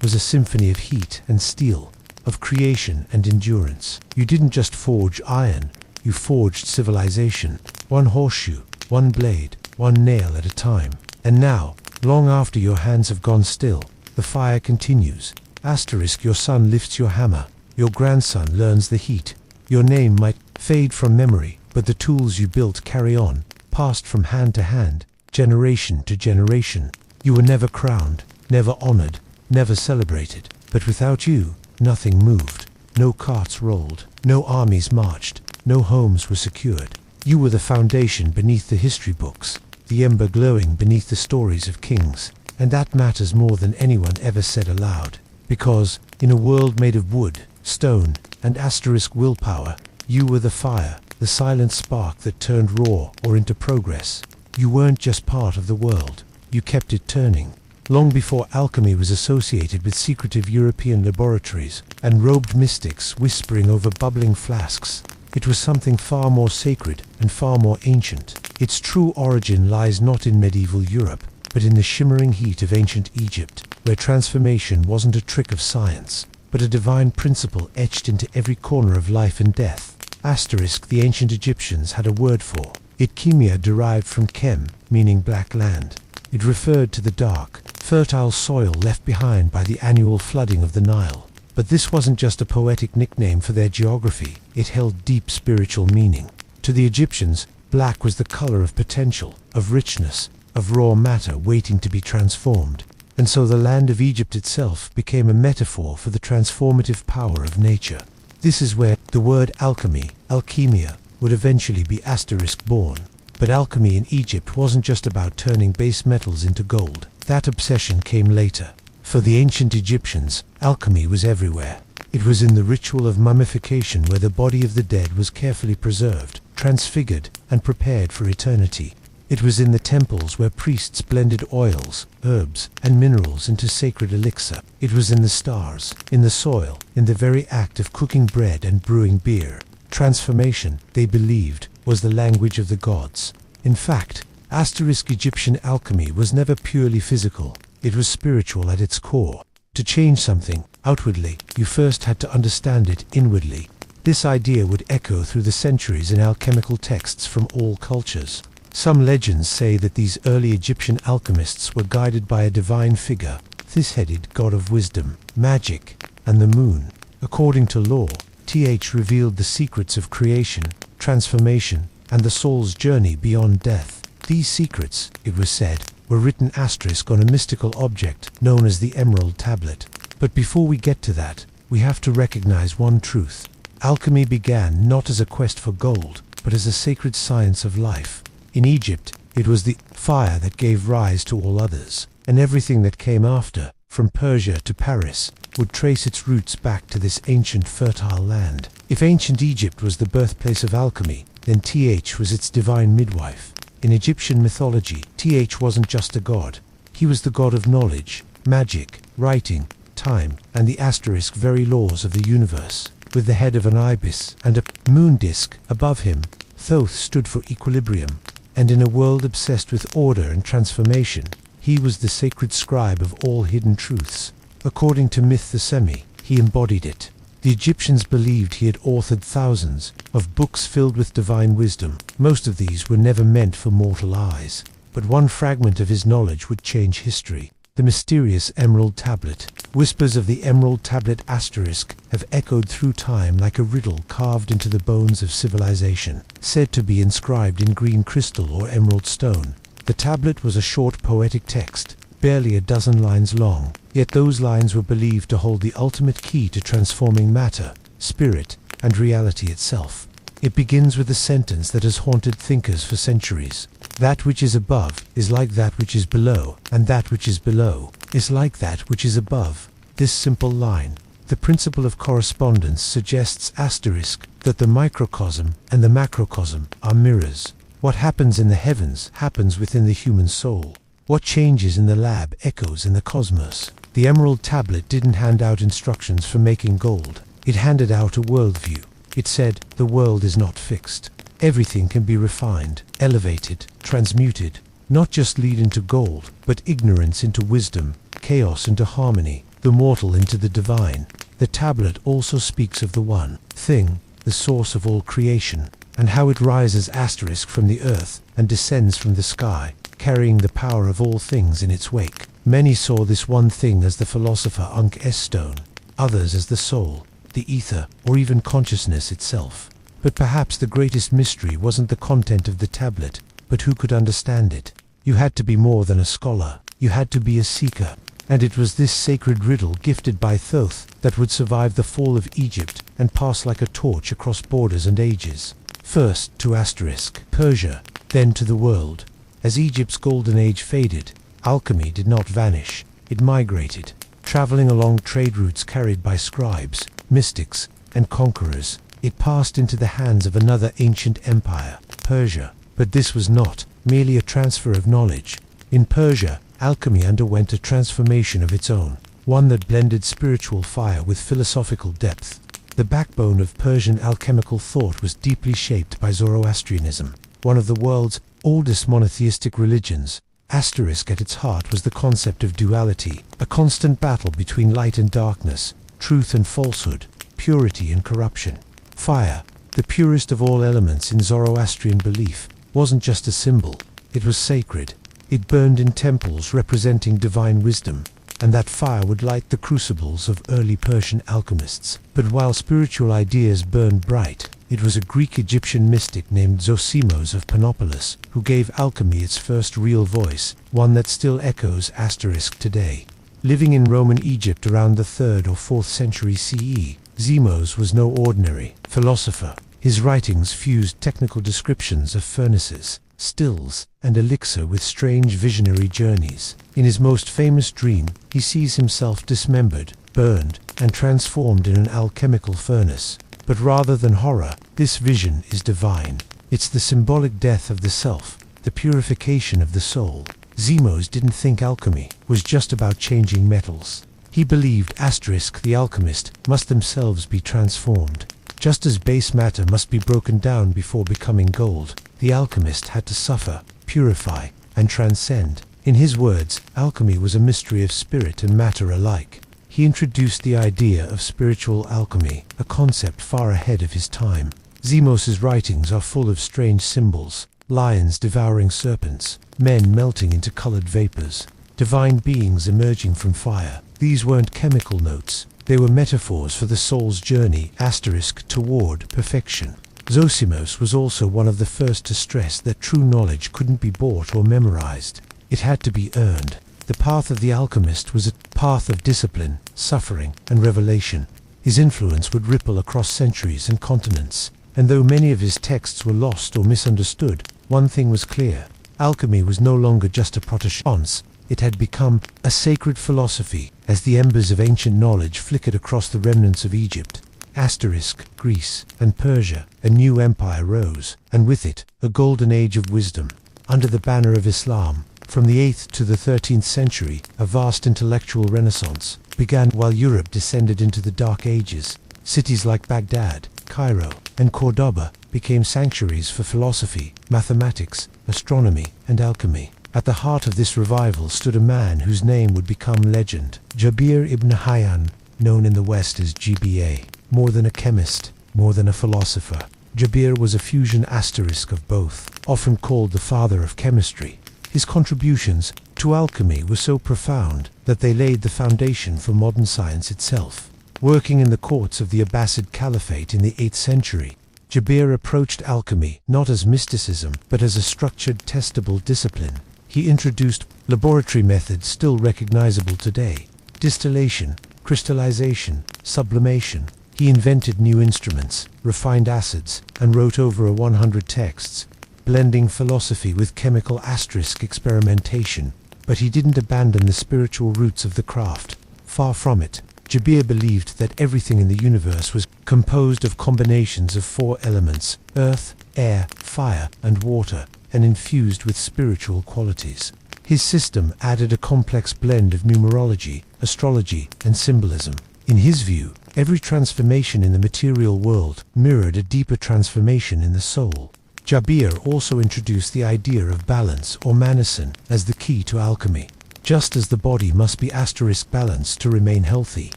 Speaker 1: was a symphony of heat and steel, of creation and endurance. You didn't just forge iron, you forged civilization. One horseshoe, one blade, one nail at a time. And now, long after your hands have gone still, the fire continues. Asterisk your son lifts your hammer, your grandson learns the heat. Your name might fade from memory, but the tools you built carry on, passed from hand to hand, generation to generation. You were never crowned, never honored, never celebrated, but without you, nothing moved. No carts rolled, no armies marched, no homes were secured. You were the foundation beneath the history books, the ember glowing beneath the stories of kings. And that matters more than anyone ever said aloud. Because, in a world made of wood, stone, and asterisk willpower, you were the fire, the silent spark that turned raw or into progress. You weren't just part of the world, you kept it turning. Long before alchemy was associated with secretive European laboratories and robed mystics whispering over bubbling flasks, it was something far more sacred and far more ancient. Its true origin lies not in medieval Europe, but in the shimmering heat of ancient Egypt, where transformation wasn't a trick of science, but a divine principle etched into every corner of life and death. Asterisk the ancient Egyptians had a word for it. Chemia derived from chem, meaning black land. It referred to the dark, fertile soil left behind by the annual flooding of the Nile. But this wasn't just a poetic nickname for their geography, it held deep spiritual meaning. To the Egyptians, black was the color of potential, of richness, of raw matter waiting to be transformed. And so the land of Egypt itself became a metaphor for the transformative power of nature. This is where the word alchemy, alchemia, would eventually be asterisk born. But alchemy in Egypt wasn't just about turning base metals into gold. That obsession came later. For the ancient Egyptians, alchemy was everywhere. It was in the ritual of mummification where the body of the dead was carefully preserved, transfigured, and prepared for eternity. It was in the temples where priests blended oils, herbs, and minerals into sacred elixir. It was in the stars, in the soil, in the very act of cooking bread and brewing beer. Transformation, they believed, was the language of the gods. In fact, asterisk Egyptian alchemy was never purely physical. It was spiritual at its core. To change something, outwardly, you first had to understand it inwardly. This idea would echo through the centuries in alchemical texts from all cultures. Some legends say that these early Egyptian alchemists were guided by a divine figure, this-headed god of wisdom, magic, and the moon. According to lore, TH revealed the secrets of creation, transformation, and the soul's journey beyond death. These secrets, it was said, were written asterisk on a mystical object known as the Emerald Tablet. But before we get to that, we have to recognize one truth. Alchemy began not as a quest for gold, but as a sacred science of life. In Egypt, it was the fire that gave rise to all others, and everything that came after, from Persia to Paris, would trace its roots back to this ancient fertile land. If ancient Egypt was the birthplace of alchemy, then TH was its divine midwife. In Egyptian mythology, Th wasn't just a god. He was the god of knowledge, magic, writing, time, and the asterisk very laws of the universe. With the head of an ibis and a moon disk above him, Thoth stood for equilibrium. And in a world obsessed with order and transformation, he was the sacred scribe of all hidden truths. According to myth the Semi, he embodied it. The Egyptians believed he had authored thousands of books filled with divine wisdom. Most of these were never meant for mortal eyes. But one fragment of his knowledge would change history. The mysterious Emerald Tablet. Whispers of the Emerald Tablet asterisk have echoed through time like a riddle carved into the bones of civilization, said to be inscribed in green crystal or emerald stone. The tablet was a short poetic text, barely a dozen lines long, yet those lines were believed to hold the ultimate key to transforming matter, spirit, and reality itself. It begins with a sentence that has haunted thinkers for centuries. That which is above is like that which is below, and that which is below is like that which is above. This simple line, the principle of correspondence, suggests asterisk that the microcosm and the macrocosm are mirrors. What happens in the heavens happens within the human soul. What changes in the lab echoes in the cosmos. The Emerald Tablet didn't hand out instructions for making gold. It handed out a worldview. It said, the world is not fixed. Everything can be refined, elevated, transmuted, not just lead into gold, but ignorance into wisdom, chaos into harmony, the mortal into the divine. The tablet also speaks of the one thing, the source of all creation, and how it rises asterisk from the earth and descends from the sky, carrying the power of all things in its wake. Many saw this one thing as the philosopher Ankh-S stone, others as the soul, the ether, or even consciousness itself. But perhaps the greatest mystery wasn't the content of the tablet, but who could understand it. You had to be more than a scholar, you had to be a seeker. And it was this sacred riddle gifted by Thoth that would survive the fall of Egypt and pass like a torch across borders and ages. First to asterisk Persia, then to the world. As Egypt's golden age faded, alchemy did not vanish, it migrated, traveling along trade routes carried by scribes, mystics, and conquerors. It passed into the hands of another ancient empire, Persia. But this was not merely a transfer of knowledge. In Persia, alchemy underwent a transformation of its own, one that blended spiritual fire with philosophical depth. The backbone of Persian alchemical thought was deeply shaped by Zoroastrianism, one of the world's oldest monotheistic religions. Asterisk at its heart was the concept of duality, a constant battle between light and darkness, truth and falsehood, purity and corruption. Fire, the purest of all elements in Zoroastrian belief, wasn't just a symbol, it was sacred. It burned in temples representing divine wisdom, and that fire would light the crucibles of early Persian alchemists. But while spiritual ideas burned bright, it was a Greek-Egyptian mystic named Zosimos of Panopolis who gave alchemy its first real voice, one that still echoes asterisk today. Living in Roman Egypt around the 3rd or 4th century CE, Zemos was no ordinary philosopher. His writings fused technical descriptions of furnaces, stills, and elixir with strange visionary journeys. In his most famous dream, he sees himself dismembered, burned, and transformed in an alchemical furnace. But rather than horror, this vision is divine. It's the symbolic death of the self, the purification of the soul. Zemos didn't think alchemy was just about changing metals. He believed asterisk the alchemist must themselves be transformed. Just as base matter must be broken down before becoming gold, the alchemist had to suffer, purify, and transcend. In his words, alchemy was a mystery of spirit and matter alike. He introduced the idea of spiritual alchemy, a concept far ahead of his time. Zemos's writings are full of strange symbols: lions devouring serpents, men melting into colored vapors, divine beings emerging from fire. These weren't chemical notes, they were metaphors for the soul's journey asterisk toward perfection. Zosimos was also one of the first to stress that true knowledge couldn't be bought or memorized. It had to be earned. The path of the alchemist was a path of discipline, suffering, and revelation. His influence would ripple across centuries and continents, and though many of his texts were lost or misunderstood, one thing was clear: alchemy was no longer just a protégance. It had become a sacred philosophy. As the embers of ancient knowledge flickered across the remnants of Egypt, asterisk Greece, and Persia, a new empire rose, and with it, a golden age of wisdom. under the banner of Islam. From the 8th to the 13th century, a vast intellectual renaissance began while Europe descended into the Dark Ages. Cities like Baghdad, Cairo, and Cordoba became sanctuaries for philosophy, mathematics, astronomy, and alchemy. At the heart of this revival stood a man whose name would become legend, Jabir ibn Hayyan, known in the West as GBA. More than a chemist, more than a philosopher, Jabir was a fusion asterisk of both, often called the father of chemistry. His contributions to alchemy were so profound that they laid the foundation for modern science itself. Working in the courts of the Abbasid Caliphate in the 8th century, Jabir approached alchemy not as mysticism but as a structured, testable discipline. He introduced laboratory methods still recognizable today: distillation, crystallization, sublimation. He invented new instruments, refined acids, and wrote over 100 texts, blending philosophy with chemical asterisk experimentation. But he didn't abandon the spiritual roots of the craft. Far from it. Jabir believed that everything in the universe was composed of combinations of 4 elements: earth, air, fire, and water, and infused with spiritual qualities. His system added a complex blend of numerology, astrology, and symbolism. In his view, every transformation in the material world mirrored a deeper transformation in the soul. Jabir also introduced the idea of balance or manasan as the key to alchemy. Just as the body must be asterisk balanced to remain healthy,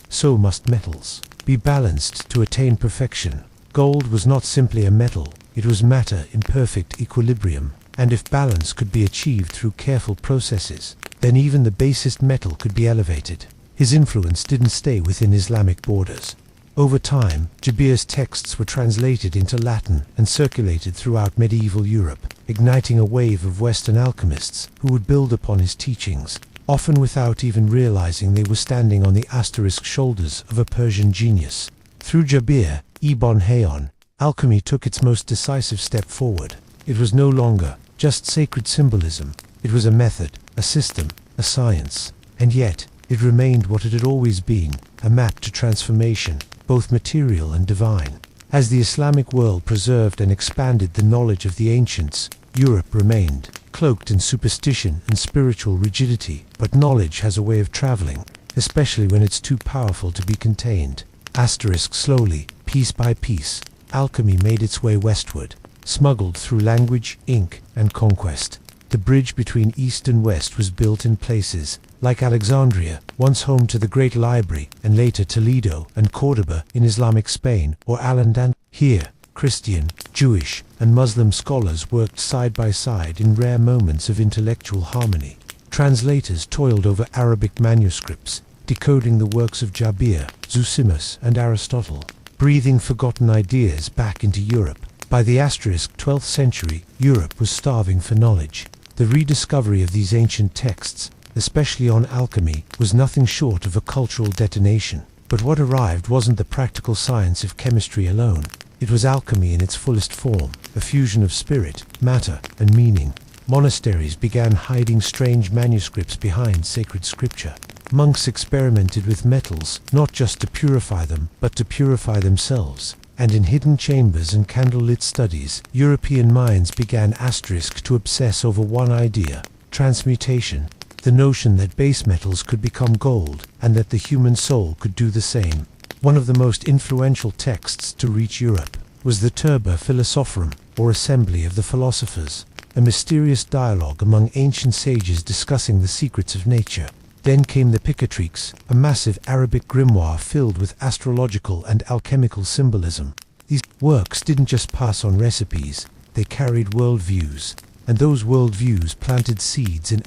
Speaker 1: so must metals be balanced to attain perfection. Gold was not simply a metal, it was matter in perfect equilibrium, and if balance could be achieved through careful processes, then even the basest metal could be elevated. His influence didn't stay within Islamic borders. Over time, Jabir's texts were translated into Latin and circulated throughout medieval Europe, igniting a wave of Western alchemists who would build upon his teachings, often without even realizing they were standing on the asterisk shoulders of a Persian genius. Through Jabir ibn Hayyan, alchemy took its most decisive step forward. It was no longer just sacred symbolism. It was a method, a system, a science. And yet, it remained what it had always been, a map to transformation, both material and divine. As the Islamic world preserved and expanded the knowledge of the ancients, Europe remained cloaked in superstition and spiritual rigidity. But knowledge has a way of traveling, especially when it's too powerful to be contained. Asterisk slowly, piece by piece, alchemy made its way westward, smuggled through language, ink, and conquest. The bridge between East and West was built in places like Alexandria, once home to the Great Library, and later Toledo and Cordoba in Islamic Spain, or Al-Andalus. Here, Christian, Jewish, and Muslim scholars worked side by side in rare moments of intellectual harmony. Translators toiled over Arabic manuscripts, decoding the works of Jabir, Zosimus, and Aristotle, breathing forgotten ideas back into Europe. By the asterisk 12th century, Europe was starving for knowledge. The rediscovery of these ancient texts, especially on alchemy, was nothing short of a cultural detonation. But what arrived wasn't the practical science of chemistry alone. It was alchemy in its fullest form, a fusion of spirit, matter, and meaning. Monasteries began hiding strange manuscripts behind sacred scripture. Monks experimented with metals, not just to purify them, but to purify themselves. And in hidden chambers and candlelit studies, European minds began to obsess over one idea: transmutation. The notion that base metals could become gold, and that the human soul could do the same. One of the most influential texts to reach Europe was the Turba Philosophorum, or Assembly of the Philosophers, a mysterious dialogue among ancient sages discussing the secrets of nature. Then came the Picatrix, a massive Arabic grimoire filled with astrological and alchemical symbolism. These works didn't just pass on recipes, they carried worldviews, and those worldviews planted seeds in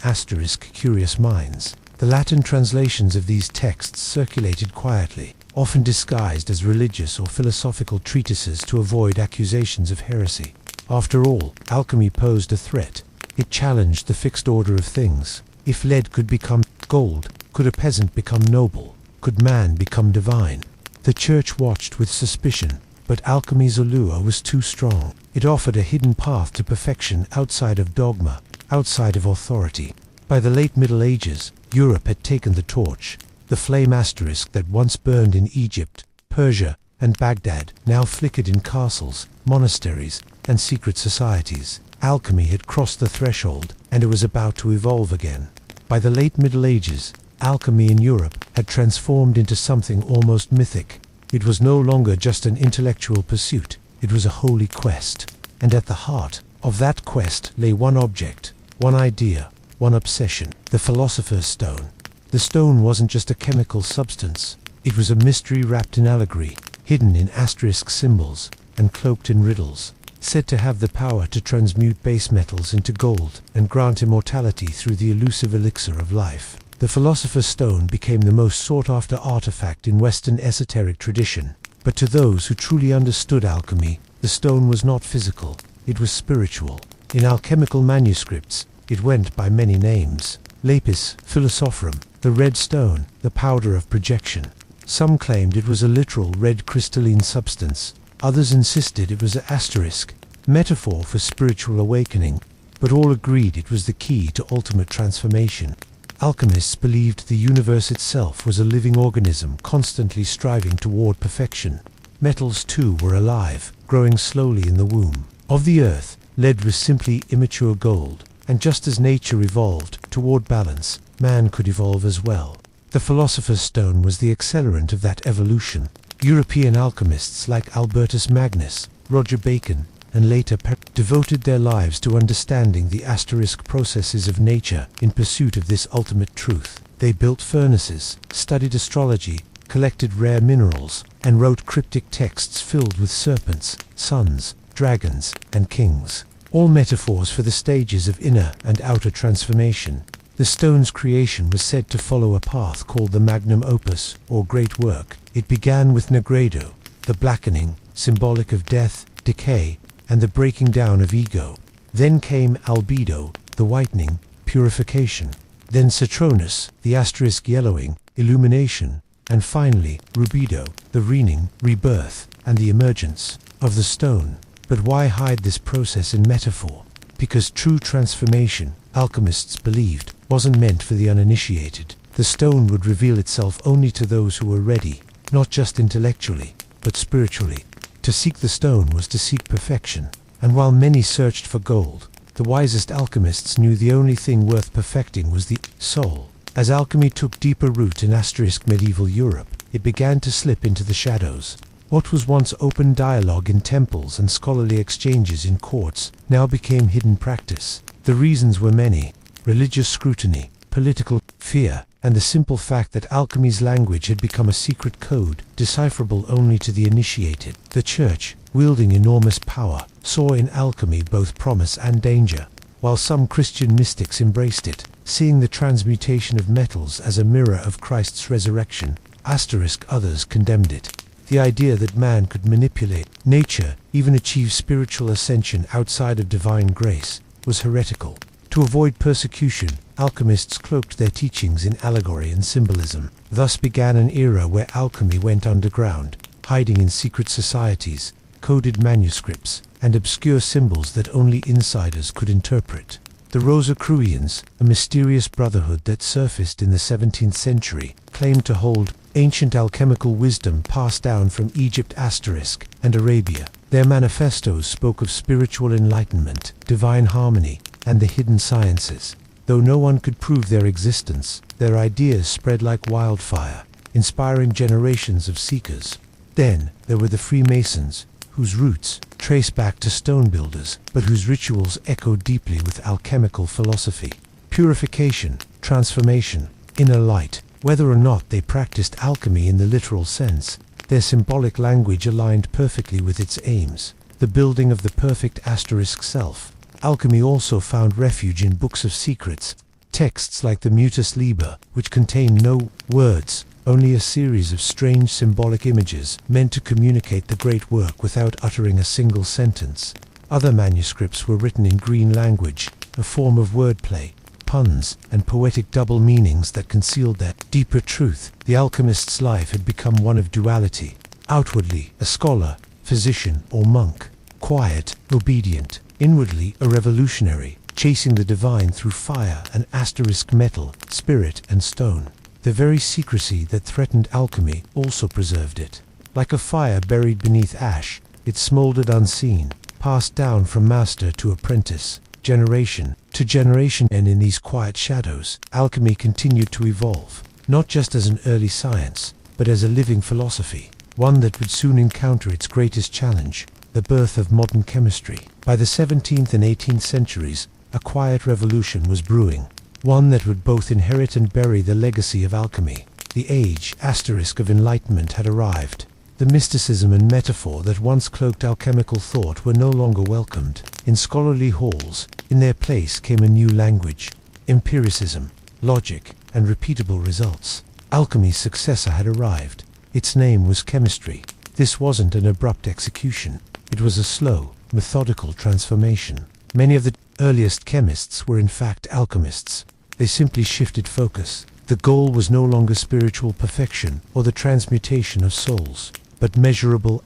Speaker 1: curious minds. The Latin translations of these texts circulated quietly, often disguised as religious or philosophical treatises to avoid accusations of heresy. After all, alchemy posed a threat. It challenged the fixed order of things. If lead could become gold, could a peasant become noble? Could man become divine? The church watched with suspicion, but alchemy's allure was too strong. It offered a hidden path to perfection outside of dogma, outside of authority. By the late Middle Ages, Europe had taken the torch. The flame that once burned in Egypt, Persia, and Baghdad now flickered in castles, monasteries, and secret societies. Alchemy had crossed the threshold, and it was about to evolve again. By the late Middle Ages, alchemy in Europe had transformed into something almost mythic. It was no longer just an intellectual pursuit, it was a holy quest. And at the heart of that quest lay one object, one idea, one obsession: the Philosopher's Stone. The stone wasn't just a chemical substance, it was a mystery wrapped in allegory, hidden in asterisk symbols, and cloaked in riddles. Said to have the power to transmute base metals into gold and grant immortality through the elusive elixir of life. The Philosopher's Stone became the most sought-after artifact in Western esoteric tradition. But to those who truly understood alchemy, the stone was not physical, it was spiritual. In alchemical manuscripts, it went by many names: lapis philosophorum, the red stone, the powder of projection. Some claimed it was a literal red crystalline substance. Others insisted it was an asterisk, metaphor for spiritual awakening, but all agreed it was the key to ultimate transformation. Alchemists believed the universe itself was a living organism constantly striving toward perfection. Metals too were alive, growing slowly in the womb of the earth. Lead was simply immature gold, and just as nature evolved toward balance, man could evolve as well. The Philosopher's Stone was the accelerant of that evolution. European alchemists like Albertus Magnus, Roger Bacon, and later devoted their lives to understanding the asterisk processes of nature in pursuit of this ultimate truth. They built furnaces, studied astrology, collected rare minerals, and wrote cryptic texts filled with serpents, suns, dragons, and kings, all metaphors for the stages of inner and outer transformation. The stone's creation was said to follow a path called the magnum opus, or great work. It began with nigredo, the blackening, symbolic of death, decay, and the breaking down of ego. Then came albedo, the whitening, purification. Then citronus, the asterisk yellowing, illumination. And finally, rubedo, the rening, rebirth, and the emergence of the stone. But why hide this process in metaphor? Because true transformation, alchemists believed, wasn't meant for the uninitiated. The stone would reveal itself only to those who were ready, not just intellectually, but spiritually. To seek the stone was to seek perfection, and while many searched for gold, the wisest alchemists knew the only thing worth perfecting was the soul. As alchemy took deeper root in asterisk medieval Europe, it began to slip into the shadows. What was once open dialogue in temples and scholarly exchanges in courts now became hidden practice. The reasons were many: religious scrutiny, political fear, and the simple fact that alchemy's language had become a secret code, decipherable only to the initiated. The Church, wielding enormous power, saw in alchemy both promise and danger, while some Christian mystics embraced it, seeing the transmutation of metals as a mirror of Christ's resurrection. Others condemned it. The idea that man could manipulate nature, even achieve spiritual ascension outside of divine grace, was heretical. To avoid persecution, alchemists cloaked their teachings in allegory and symbolism. Thus began an era where alchemy went underground, hiding in secret societies, coded manuscripts, and obscure symbols that only insiders could interpret. The Rosicrucians, a mysterious brotherhood that surfaced in the 17th century, claimed to hold ancient alchemical wisdom passed down from Egypt and Arabia. Their manifestos spoke of spiritual enlightenment, divine harmony, and the hidden sciences. Though no one could prove their existence, their ideas spread like wildfire, inspiring generations of seekers. Then there were the Freemasons, whose roots trace back to stone builders, but whose rituals echo deeply with alchemical philosophy. Purification, transformation, inner light. Whether or not they practiced alchemy in the literal sense, their symbolic language aligned perfectly with its aims, the building of the perfect asterisk self. Alchemy also found refuge in books of secrets, texts like the Mutus Liber, which contain no words, only a series of strange symbolic images meant to communicate the great work without uttering a single sentence. Other manuscripts were written in green language, a form of wordplay, puns, and poetic double meanings that concealed their deeper truth. The alchemist's life had become one of duality. Outwardly, a scholar, physician, or monk. Quiet, obedient. Inwardly, a revolutionary, chasing the divine through fire and asterisk metal, spirit, and stone. The very secrecy that threatened alchemy also preserved it. Like a fire buried beneath ash, it smoldered unseen, passed down from master to apprentice, generation to generation, and in these quiet shadows, alchemy continued to evolve, not just as an early science, but as a living philosophy, one that would soon encounter its greatest challenge, the birth of modern chemistry. By the 17th and 18th centuries, a quiet revolution was brewing, one that would both inherit and bury the legacy of alchemy. The age of enlightenment had arrived. The mysticism and metaphor that once cloaked alchemical thought were no longer welcomed. In scholarly halls, in their place came a new language: empiricism, logic, and repeatable results. Alchemy's successor had arrived. Its name was chemistry. This wasn't an abrupt execution. It was a slow, methodical transformation. Many of the earliest chemists were in fact alchemists. They simply shifted focus. The goal was no longer spiritual perfection or the transmutation of souls, but measurable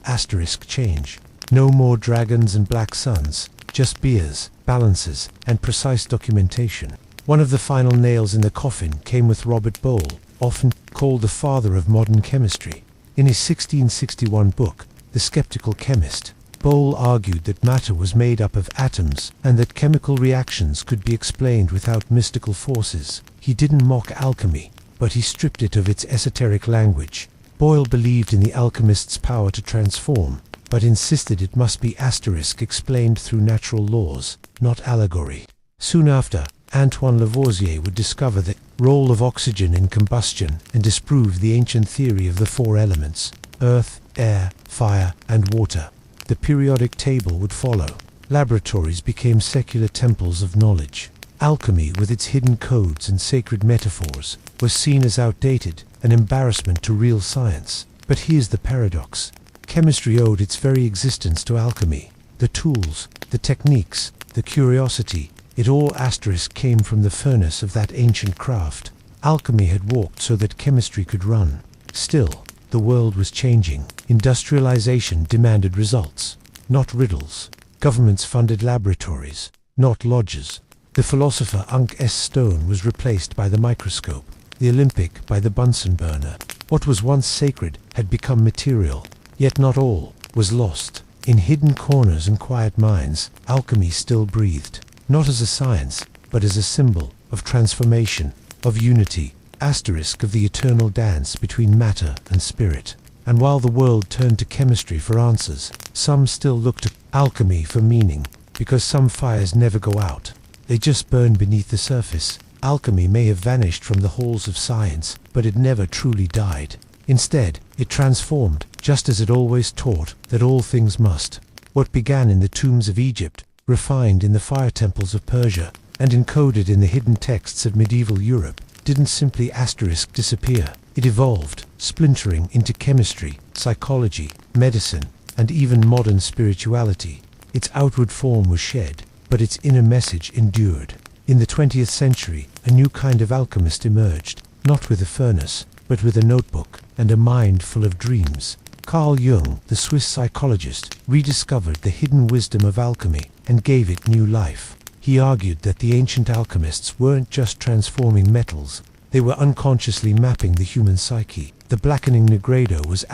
Speaker 1: change. No more dragons and black suns, just beers, balances, and precise documentation. One of the final nails in the coffin came with Robert Boyle, often called the father of modern chemistry. In his 1661 book, The Skeptical Chemist, Boyle argued that matter was made up of atoms and that chemical reactions could be explained without mystical forces. He didn't mock alchemy, but he stripped it of its esoteric language. Boyle believed in the alchemist's power to transform, but insisted it must be explained through natural laws, not allegory. Soon after, Antoine Lavoisier would discover the role of oxygen in combustion and disprove the ancient theory of the four elements: earth, air, fire, and water. The periodic table would follow. Laboratories became secular temples of knowledge. Alchemy, with its hidden codes and sacred metaphors, was seen as outdated, an embarrassment to real science. But here's the paradox. Chemistry owed its very existence to alchemy. The tools, the techniques, the curiosity, it all came from the furnace of that ancient craft. Alchemy had walked so that chemistry could run. Still, the world was changing. Industrialization demanded results, not riddles. Governments funded laboratories, not lodges. The philosopher Unk S. Stone was replaced by the microscope, the Olympic by the Bunsen burner. What was once sacred had become material, yet not all was lost. In hidden corners and quiet minds, alchemy still breathed, not as a science, but as a symbol of transformation, of unity, of the eternal dance between matter and spirit. And while the world turned to chemistry for answers, some still looked to alchemy for meaning, because some fires never go out. They just burn beneath the surface. Alchemy may have vanished from the halls of science, but it never truly died. Instead, it transformed, just as it always taught that all things must. What began in the tombs of Egypt, refined in the fire temples of Persia, and encoded in the hidden texts of medieval Europe, didn't simply disappear. It evolved, splintering into chemistry, psychology, medicine, and even modern spirituality. Its outward form was shed, but its inner message endured. In the 20th century, a new kind of alchemist emerged, not with a furnace, but with a notebook and a mind full of dreams. Carl Jung, the Swiss psychologist, rediscovered the hidden wisdom of alchemy and gave it new life. He argued that the ancient alchemists weren't just transforming metals, they were unconsciously mapping the human psyche. The blackening nigredo was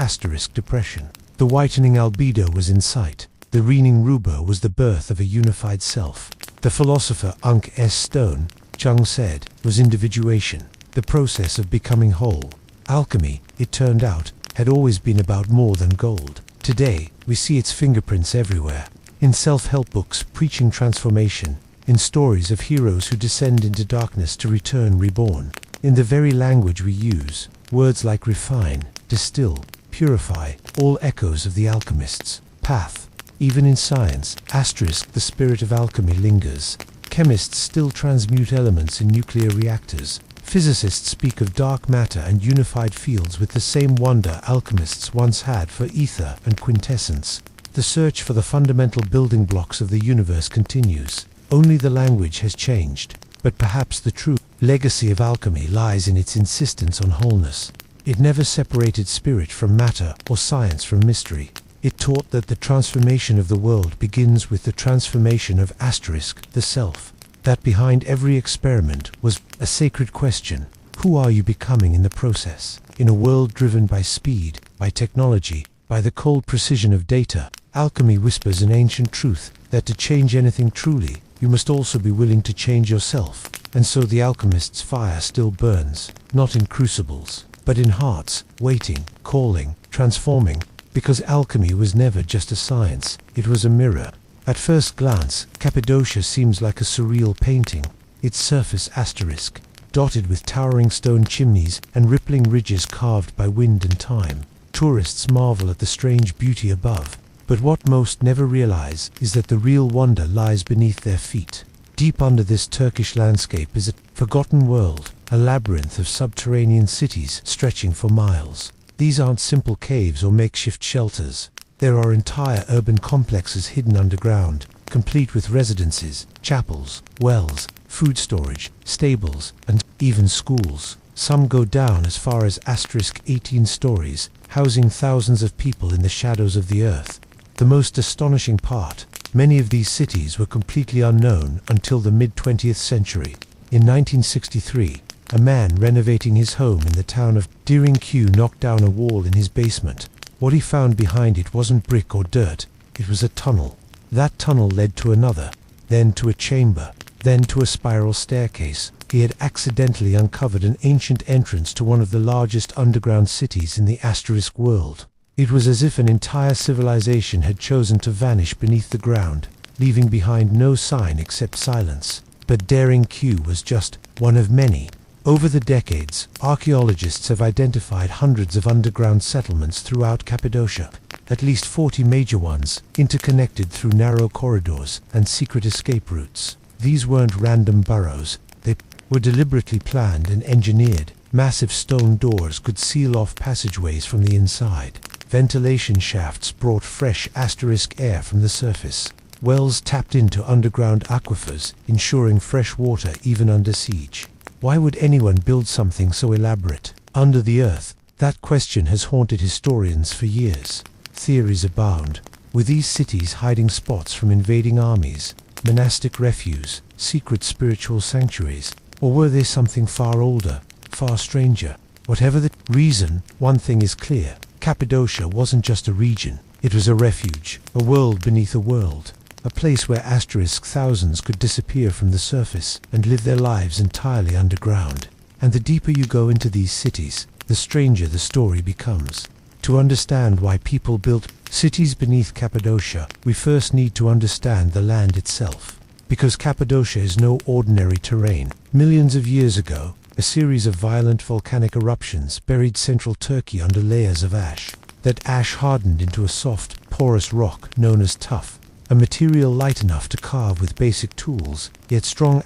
Speaker 1: depression. The whitening albedo was insight. The reigning rubor was the birth of a unified self. The philosopher Unk S. Stone, Jung said, was individuation, the process of becoming whole. Alchemy, it turned out, had always been about more than gold. Today, we see its fingerprints everywhere. In self-help books preaching transformation, in stories of heroes who descend into darkness to return reborn. In the very language we use, words like refine, distill, purify, all echoes of the alchemist's path. Even in science, the spirit of alchemy lingers. Chemists still transmute elements in nuclear reactors. Physicists speak of dark matter and unified fields with the same wonder alchemists once had for ether and quintessence. The search for the fundamental building blocks of the universe continues. Only the language has changed. But perhaps the true legacy of alchemy lies in its insistence on wholeness. It never separated spirit from matter or science from mystery. It taught that the transformation of the world begins with the transformation of the self. That behind every experiment was a sacred question. Who are you becoming in the process? In a world driven by speed, by technology, by the cold precision of data, Alchemy whispers an ancient truth, that to change anything truly, you must also be willing to change yourself. And so the alchemist's fire still burns, not in crucibles, but in hearts, waiting, calling, transforming, because alchemy was never just a science, it was a mirror. At first glance, Cappadocia seems like a surreal painting, its surface asterisk, dotted with towering stone chimneys and rippling ridges carved by wind and time. Tourists marvel at the strange beauty above, but what most never realize is that the real wonder lies beneath their feet. Deep under this Turkish landscape is a forgotten world, a labyrinth of subterranean cities stretching for miles. These aren't simple caves or makeshift shelters. There are entire urban complexes hidden underground, complete with residences, chapels, wells, food storage, stables, and even schools. Some go down as far as *18 stories, housing thousands of people in the shadows of the earth. The most astonishing part, many of these cities were completely unknown until the mid-20th century. In 1963, a man renovating his home in the town of Derinköy knocked down a wall in his basement. What he found behind it wasn't brick or dirt, it was a tunnel. That tunnel led to another, then to a chamber, then to a spiral staircase. He had accidentally uncovered an ancient entrance to one of the largest underground cities in the asterisk world. It was as if an entire civilization had chosen to vanish beneath the ground, leaving behind no sign except silence. But Derinköy was just one of many. Over the decades, archaeologists have identified hundreds of underground settlements throughout Cappadocia, at least 40 major ones, interconnected through narrow corridors and secret escape routes. These weren't random burrows, they were deliberately planned and engineered. Massive stone doors could seal off passageways from the inside. Ventilation shafts brought fresh air from the surface. Wells tapped into underground aquifers, ensuring fresh water even under siege. Why would anyone build something so elaborate under the earth? That question has haunted historians for years. Theories abound, with these cities hiding spots from invading armies, monastic refuge, secret spiritual sanctuaries, or were they something far older, far stranger? Whatever the reason, one thing is clear. Cappadocia wasn't just a region, it was a refuge, a world beneath a world, a place where thousands could disappear from the surface and live their lives entirely underground. And the deeper you go into these cities, the stranger the story becomes. To understand why people built cities beneath Cappadocia, we first need to understand the land itself. Because Cappadocia is no ordinary terrain. Millions of years ago, a series of violent volcanic eruptions buried central Turkey under layers of ash. That ash hardened into a soft, porous rock known as tuff, a material light enough to carve with basic tools, yet strong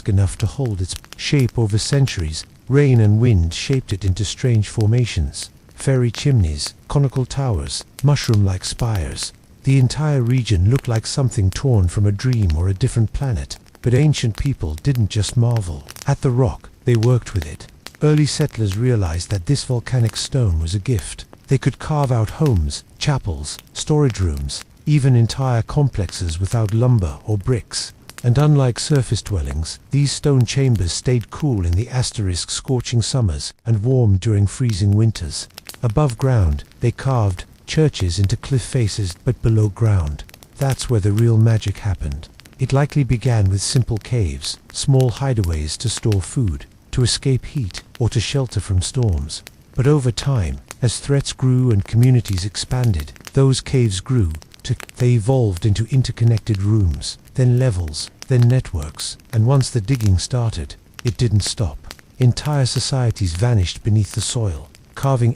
Speaker 1: enough to hold its shape over centuries. Rain and wind shaped it into strange formations, fairy chimneys, conical towers, mushroom-like spires. The entire region looked like something torn from a dream or a different planet. But ancient people didn't just marvel at the rock, they worked with it. Early settlers realized that this volcanic stone was a gift. They could carve out homes, chapels, storage rooms, even entire complexes without lumber or bricks. And unlike surface dwellings, these stone chambers stayed cool in the scorching summers and warm during freezing winters. Above ground, they carved churches into cliff faces, but below ground, that's where the real magic happened. It likely began with simple caves, small hideaways to store food, to escape heat, or to shelter from storms. But over time, as threats grew and communities expanded, those caves grew. They evolved into interconnected rooms, then levels, then networks, and once the digging started, it didn't stop. Entire societies vanished beneath the soil, carving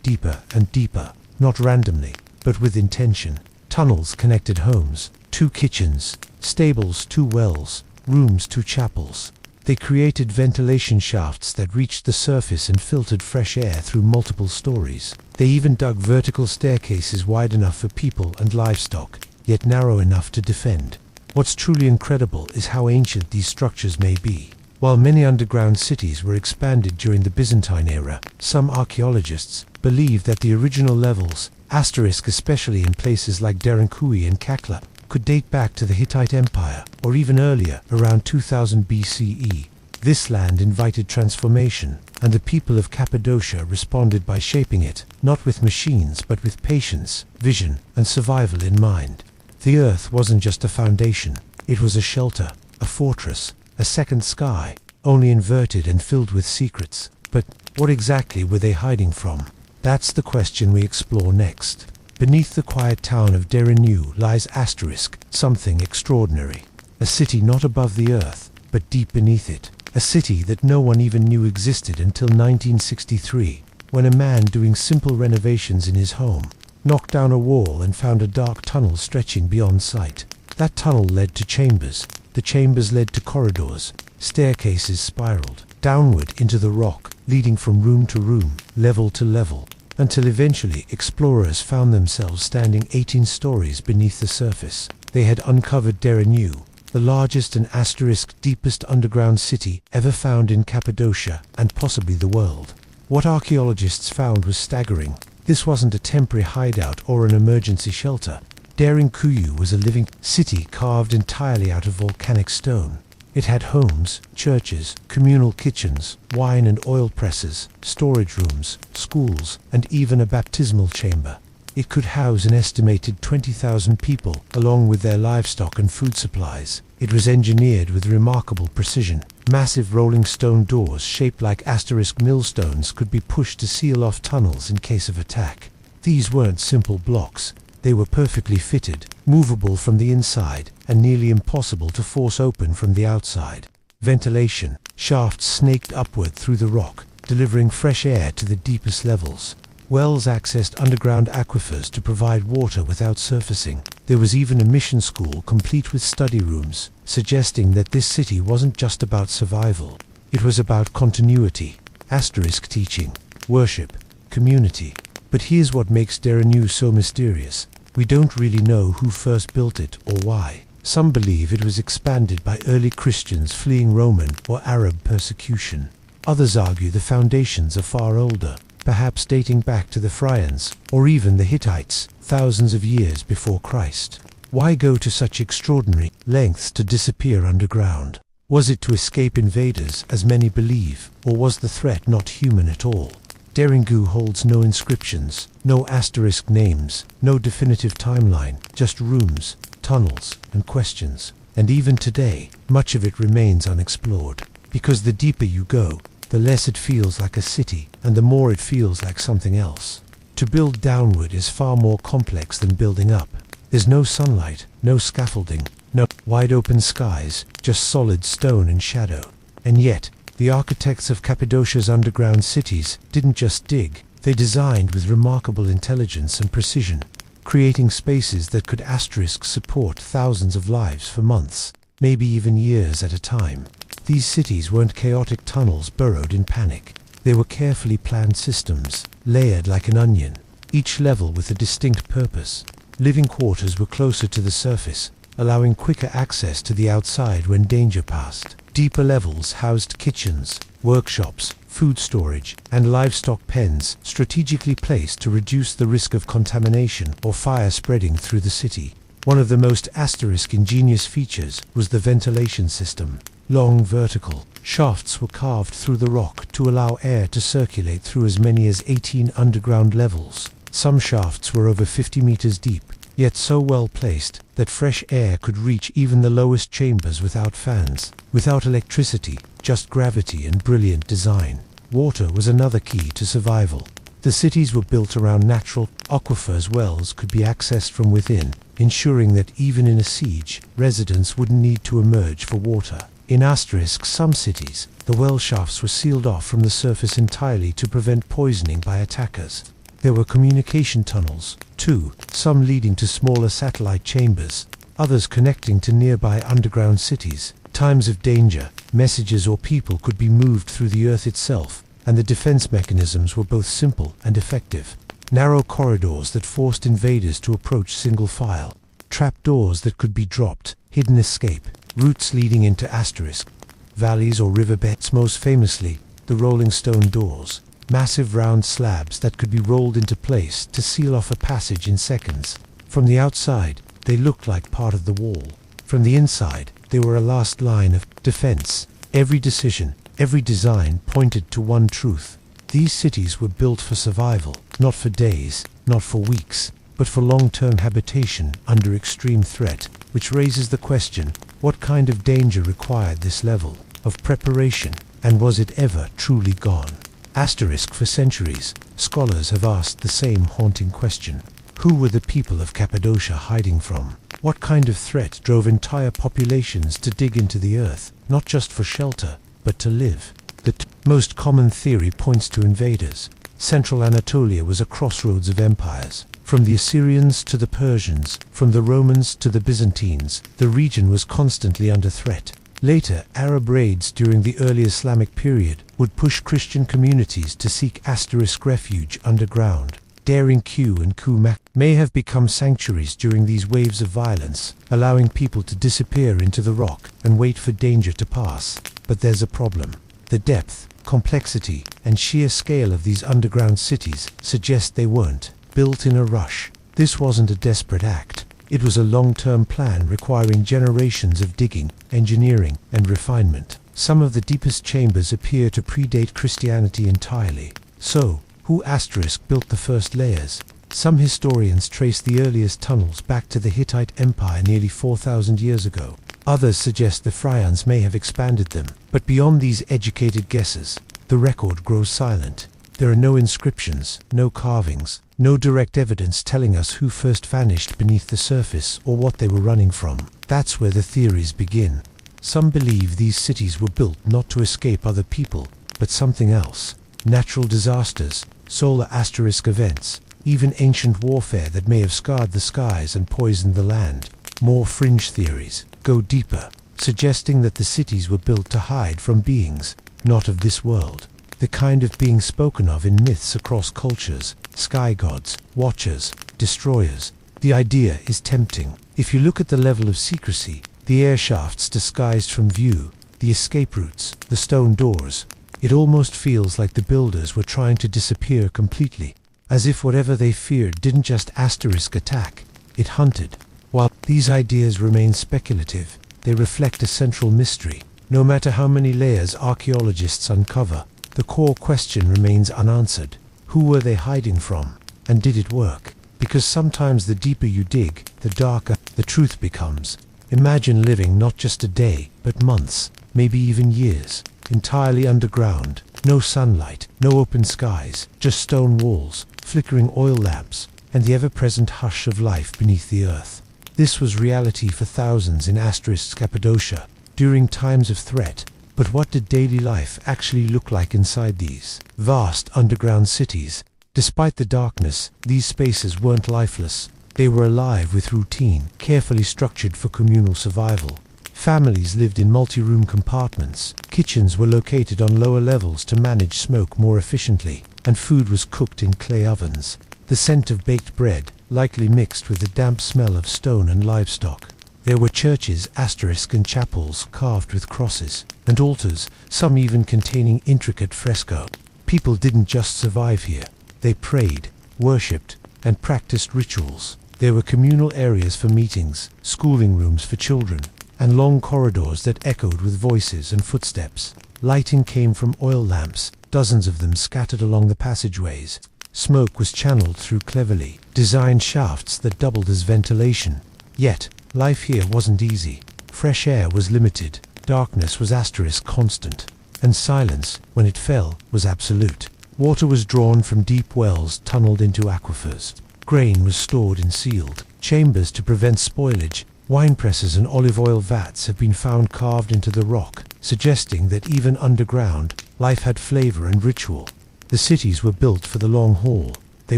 Speaker 1: deeper and deeper, not randomly, but with intention. Tunnels connected homes, 2 kitchens, stables, 2 wells, rooms, 2 chapels. They created ventilation shafts that reached the surface and filtered fresh air through multiple stories. They even dug vertical staircases wide enough for people and livestock, yet narrow enough to defend. What's truly incredible is how ancient these structures may be. While many underground cities were expanded during the Byzantine era, some archaeologists believe that the original levels, especially in places like Derinköy and Kakla, could date back to the Hittite Empire, or even earlier, around 2000 BCE. This land invited transformation. and the people of Cappadocia responded by shaping it, not with machines but with patience, vision, and survival in mind. The earth wasn't just a foundation, it was a shelter, a fortress, a second sky, only inverted and filled with secrets. But what exactly were they hiding from? That's the question we explore next. Beneath the quiet town of Derenu lies Asterisk, something extraordinary. A city not above the earth, but deep beneath it. A city that no one even knew existed until 1963, when a man doing simple renovations in his home knocked down a wall and found a dark tunnel stretching beyond sight. That tunnel led to chambers. The chambers led to corridors. Staircases spiraled downward into the rock, leading from room to room, level to level, until eventually explorers found themselves standing 18 stories beneath the surface. They had uncovered Derenu, the largest and asterisk deepest underground city ever found in Cappadocia and possibly the world. What archaeologists found was staggering. This wasn't a temporary hideout or an emergency shelter. Derenu was a living city carved entirely out of volcanic stone. It had homes, churches, communal kitchens, wine and oil presses, storage rooms, schools, and even a baptismal chamber. It could house an estimated 20,000 people, along with their livestock and food supplies. It was engineered with remarkable precision. Massive rolling stone doors shaped like asterisk millstones could be pushed to seal off tunnels in case of attack. These weren't simple blocks. They were perfectly fitted, movable from the inside, and nearly impossible to force open from the outside. Ventilation. Shafts snaked upward through the rock, delivering fresh air to the deepest levels. Wells accessed underground aquifers to provide water without surfacing. There was even a mission school complete with study rooms, suggesting that this city wasn't just about survival. It was about continuity, asterisk teaching, worship, community. But here's what makes Derenu so mysterious. We don't really know who first built it or why. Some believe it was expanded by early Christians fleeing Roman or Arab persecution. Others argue the foundations are far older, perhaps dating back to the Phryans or even the Hittites, thousands of years before Christ. Why go to such extraordinary lengths to disappear underground? Was it to escape invaders, as many believe, or was the threat not human at all? Derenu holds no inscriptions, no asterisk names, no definitive timeline, just rooms, tunnels, and questions. And even today, much of it remains unexplored. Because the deeper you go, the less it feels like a city, and the more it feels like something else. To build downward is far more complex than building up. There's no sunlight, no scaffolding, no wide open skies, just solid stone and shadow. And yet, the architects of Cappadocia's underground cities didn't just dig, they designed with remarkable intelligence and precision, creating spaces that could asterisk support thousands of lives for months, maybe even years at a time. These cities weren't chaotic tunnels burrowed in panic. They were carefully planned systems, layered like an onion, each level with a distinct purpose. Living quarters were closer to the surface, allowing quicker access to the outside when danger passed. Deeper levels housed kitchens, workshops, food storage, and livestock pens strategically placed to reduce the risk of contamination or fire spreading through the city. One of the most asterisk ingenious features was the ventilation system. Long vertical shafts were carved through the rock to allow air to circulate through as many as 18 underground levels. Some shafts were over 50 meters deep, yet so well placed that fresh air could reach even the lowest chambers without fans. Without electricity, just gravity and brilliant design. Water was another key to survival. The cities were built around natural aquifers. Wells could be accessed from within, ensuring that even in a siege, residents wouldn't need to emerge for water. In asterisk some cities, the well shafts were sealed off from the surface entirely to prevent poisoning by attackers. There were communication tunnels, too, some leading to smaller satellite chambers, others connecting to nearby underground cities. Times of danger, messages or people could be moved through the earth itself, and the defense mechanisms were both simple and effective. Narrow corridors that forced invaders to approach single file, trapdoors that could be dropped, hidden escape, routes leading into asterisk valleys or riverbeds, most famously, the rolling stone doors. Massive round slabs that could be rolled into place to seal off a passage in seconds. From the outside, they looked like part of the wall. From the inside, they were a last line of defense. Every decision, Every design pointed to one truth. These cities were built for survival, not for days, not for weeks, but for long-term habitation under extreme threat, which raises the question, what kind of danger required this level of preparation, and was it ever truly gone? Asterisk. For centuries, scholars have asked the same haunting question. Who were the people of Cappadocia hiding from? What kind of threat drove entire populations to dig into the earth, not just for shelter, but to live? The most common theory points to invaders. Central Anatolia was a crossroads of empires. From the Assyrians to the Persians, from the Romans to the Byzantines, the region was constantly under threat. Later, Arab raids during the early Islamic period would push Christian communities to seek asterisk refuge underground. Daring Q and Kumak may have become sanctuaries during these waves of violence, allowing people to disappear into the rock and wait for danger to pass. But there's a problem. The depth, complexity, and sheer scale of these underground cities suggest they weren't built in a rush. This wasn't a desperate act. It was a long-term plan requiring generations of digging, engineering, and refinement. Some of the deepest chambers appear to predate Christianity entirely. So, who asterisk built the first layers? Some historians trace the earliest tunnels back to the Hittite Empire nearly 4,000 years ago. Others suggest the Phryans may have expanded them. But beyond these educated guesses, the record grows silent. There are no inscriptions, no carvings, no direct evidence telling us who first vanished beneath the surface or what they were running from. That's where the theories begin. Some believe these cities were built not to escape other people, but something else. Natural disasters, solar asterisk events, even ancient warfare that may have scarred the skies and poisoned the land. More fringe theories go deeper, suggesting that the cities were built to hide from beings not of this world. The kind of being spoken of in myths across cultures, sky gods, watchers, destroyers. The idea is tempting. If you look at the level of secrecy, the air shafts disguised from view, the escape routes, the stone doors, it almost feels like the builders were trying to disappear completely, as if whatever they feared didn't just asterisk attack, it hunted. While these ideas remain speculative, they reflect a central mystery. No matter how many layers archaeologists uncover, the core question remains unanswered. Who were they hiding from? And did it work? Because sometimes the deeper you dig, the darker the truth becomes. Imagine living not just a day, but months, maybe even years, entirely underground. No sunlight, no open skies, just stone walls, flickering oil lamps, and the ever-present hush of life beneath the earth. This was reality for thousands in asterisk Cappadocia, during times of threat. But what did daily life actually look like inside these vast underground cities? Despite the darkness, these spaces weren't lifeless. They were alive with routine, carefully structured for communal survival. Families lived in multi-room compartments, kitchens were located on lower levels to manage smoke more efficiently, and food was cooked in clay ovens. The scent of baked bread, likely mixed with the damp smell of stone and livestock. There were churches, asterisk, and chapels carved with crosses, and altars, some even containing intricate fresco. People didn't just survive here. They prayed, worshipped, and practiced rituals. There were communal areas for meetings, schooling rooms for children, and long corridors that echoed with voices and footsteps. Lighting came from oil lamps, dozens of them scattered along the passageways. Smoke was channeled through cleverly designed shafts that doubled as ventilation. Yet, life here wasn't easy. Fresh air was limited, darkness was asterisk constant, and silence, when it fell, was absolute. Water was drawn from deep wells tunneled into aquifers. Grain was stored in sealed chambers to prevent spoilage. Wine presses and olive oil vats have been found carved into the rock, suggesting that even underground, life had flavor and ritual. The cities were built for the long haul. They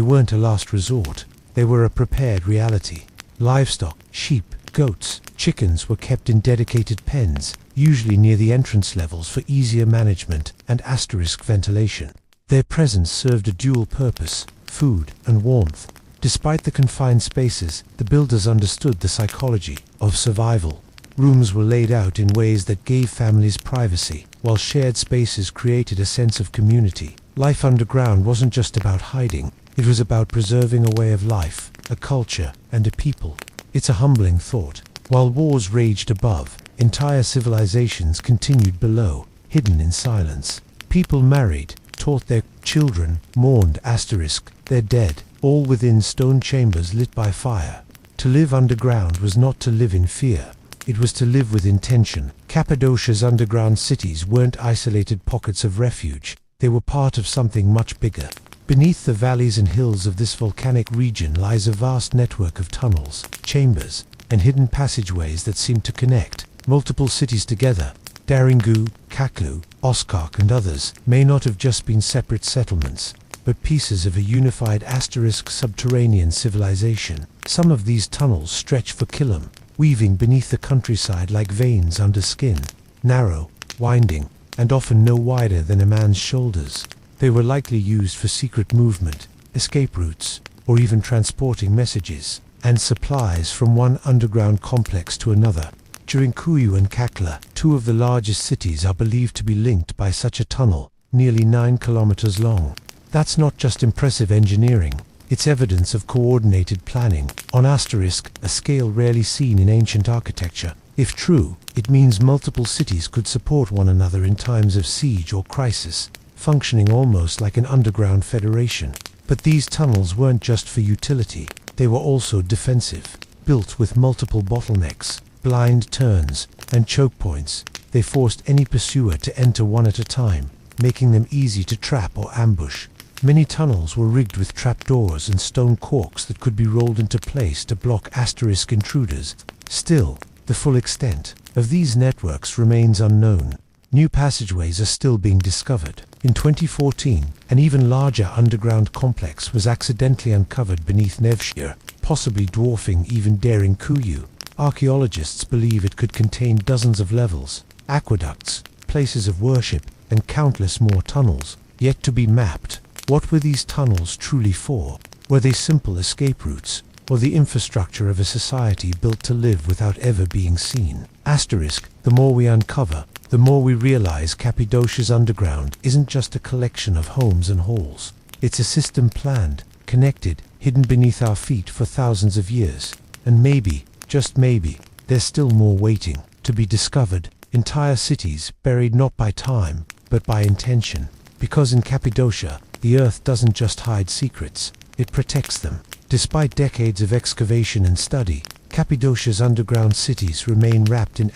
Speaker 1: weren't a last resort. They were a prepared reality. Livestock, sheep, goats, chickens were kept in dedicated pens, usually near the entrance levels for easier management and asterisk ventilation. Their presence served a dual purpose, food and warmth. Despite the confined spaces, the builders understood the psychology of survival. Rooms were laid out in ways that gave families privacy, while shared spaces created a sense of community. Life underground wasn't just about hiding, it was about preserving a way of life, a culture, and a people. It's a humbling thought. While wars raged above, entire civilizations continued below, hidden in silence. People married, taught their children, mourned their dead, all within stone chambers lit by fire. To live underground was not to live in fear. It was to live with intention. Cappadocia's underground cities weren't isolated pockets of refuge. They were part of something much bigger. Beneath the valleys and hills of this volcanic region lies a vast network of tunnels, chambers, and hidden passageways that seem to connect multiple cities together. Daringu, Kaklu, Oskar and others may not have just been separate settlements, but pieces of a unified subterranean civilization. Some of these tunnels stretch for Killam, weaving beneath the countryside like veins under skin, narrow, winding, and often no wider than a man's shoulders. They were likely used for secret movement, escape routes, or even transporting messages and supplies from one underground complex to another. Daringu and Kakla, two of the largest cities, are believed to be linked by such a tunnel, nearly 9 kilometers long. That's not just impressive engineering, it's evidence of coordinated planning, on a scale rarely seen in ancient architecture. If true, it means multiple cities could support one another in times of siege or crisis, functioning almost like an underground federation. But these tunnels weren't just for utility, they were also defensive. Built with multiple bottlenecks, blind turns, and choke points, they forced any pursuer to enter one at a time, making them easy to trap or ambush. Many tunnels were rigged with trapdoors and stone corks that could be rolled into place to block intruders. Still, the full extent of these networks remains unknown. New passageways are still being discovered. In 2014, an even larger underground complex was accidentally uncovered beneath Nevshir, possibly dwarfing even Daringu. Archaeologists believe it could contain dozens of levels, aqueducts, places of worship, and countless more tunnels, yet to be mapped. What were these tunnels truly for? Were they simple escape routes, or the infrastructure of a society built to live without ever being seen? The more we uncover, the more we realize Cappadocia's underground isn't just a collection of homes and halls. It's a system planned, connected, hidden beneath our feet for thousands of years. And maybe, just maybe, there's still more waiting to be discovered. Entire cities buried not by time, but by intention. Because in Cappadocia, the earth doesn't just hide secrets, it protects them. Despite decades of excavation and study, Cappadocia's underground cities remain wrapped in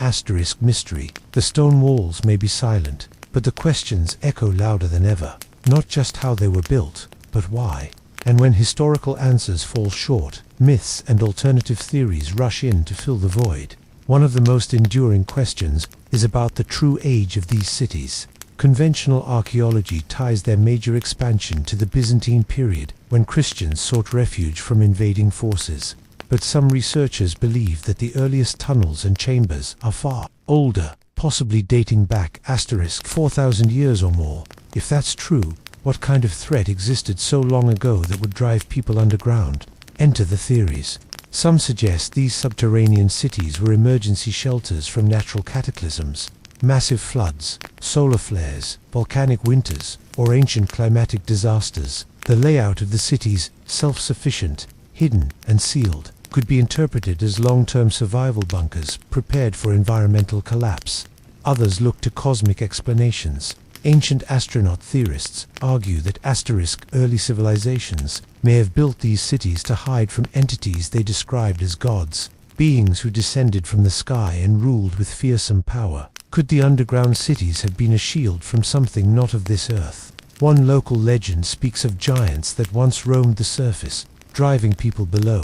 Speaker 1: mystery. The stone walls may be silent, but the questions echo louder than ever. Not just how they were built, but why. And when historical answers fall short, myths and alternative theories rush in to fill the void. One of the most enduring questions is about the true age of these cities. Conventional archaeology ties their major expansion to the Byzantine period, when Christians sought refuge from invading forces. But some researchers believe that the earliest tunnels and chambers are far older, possibly dating back 4,000 years or more. If that's true, what kind of threat existed so long ago that would drive people underground? Enter the theories. Some suggest these subterranean cities were emergency shelters from natural cataclysms, massive floods, solar flares, volcanic winters, or ancient climatic disasters. The layout of the cities, self-sufficient, hidden, and sealed, could be interpreted as long-term survival bunkers prepared for environmental collapse. Others look to cosmic explanations. Ancient astronaut theorists argue that early civilizations may have built these cities to hide from entities they described as gods, beings who descended from the sky and ruled with fearsome power. Could the underground cities have been a shield from something not of this earth? One local legend speaks of giants that once roamed the surface, driving people below.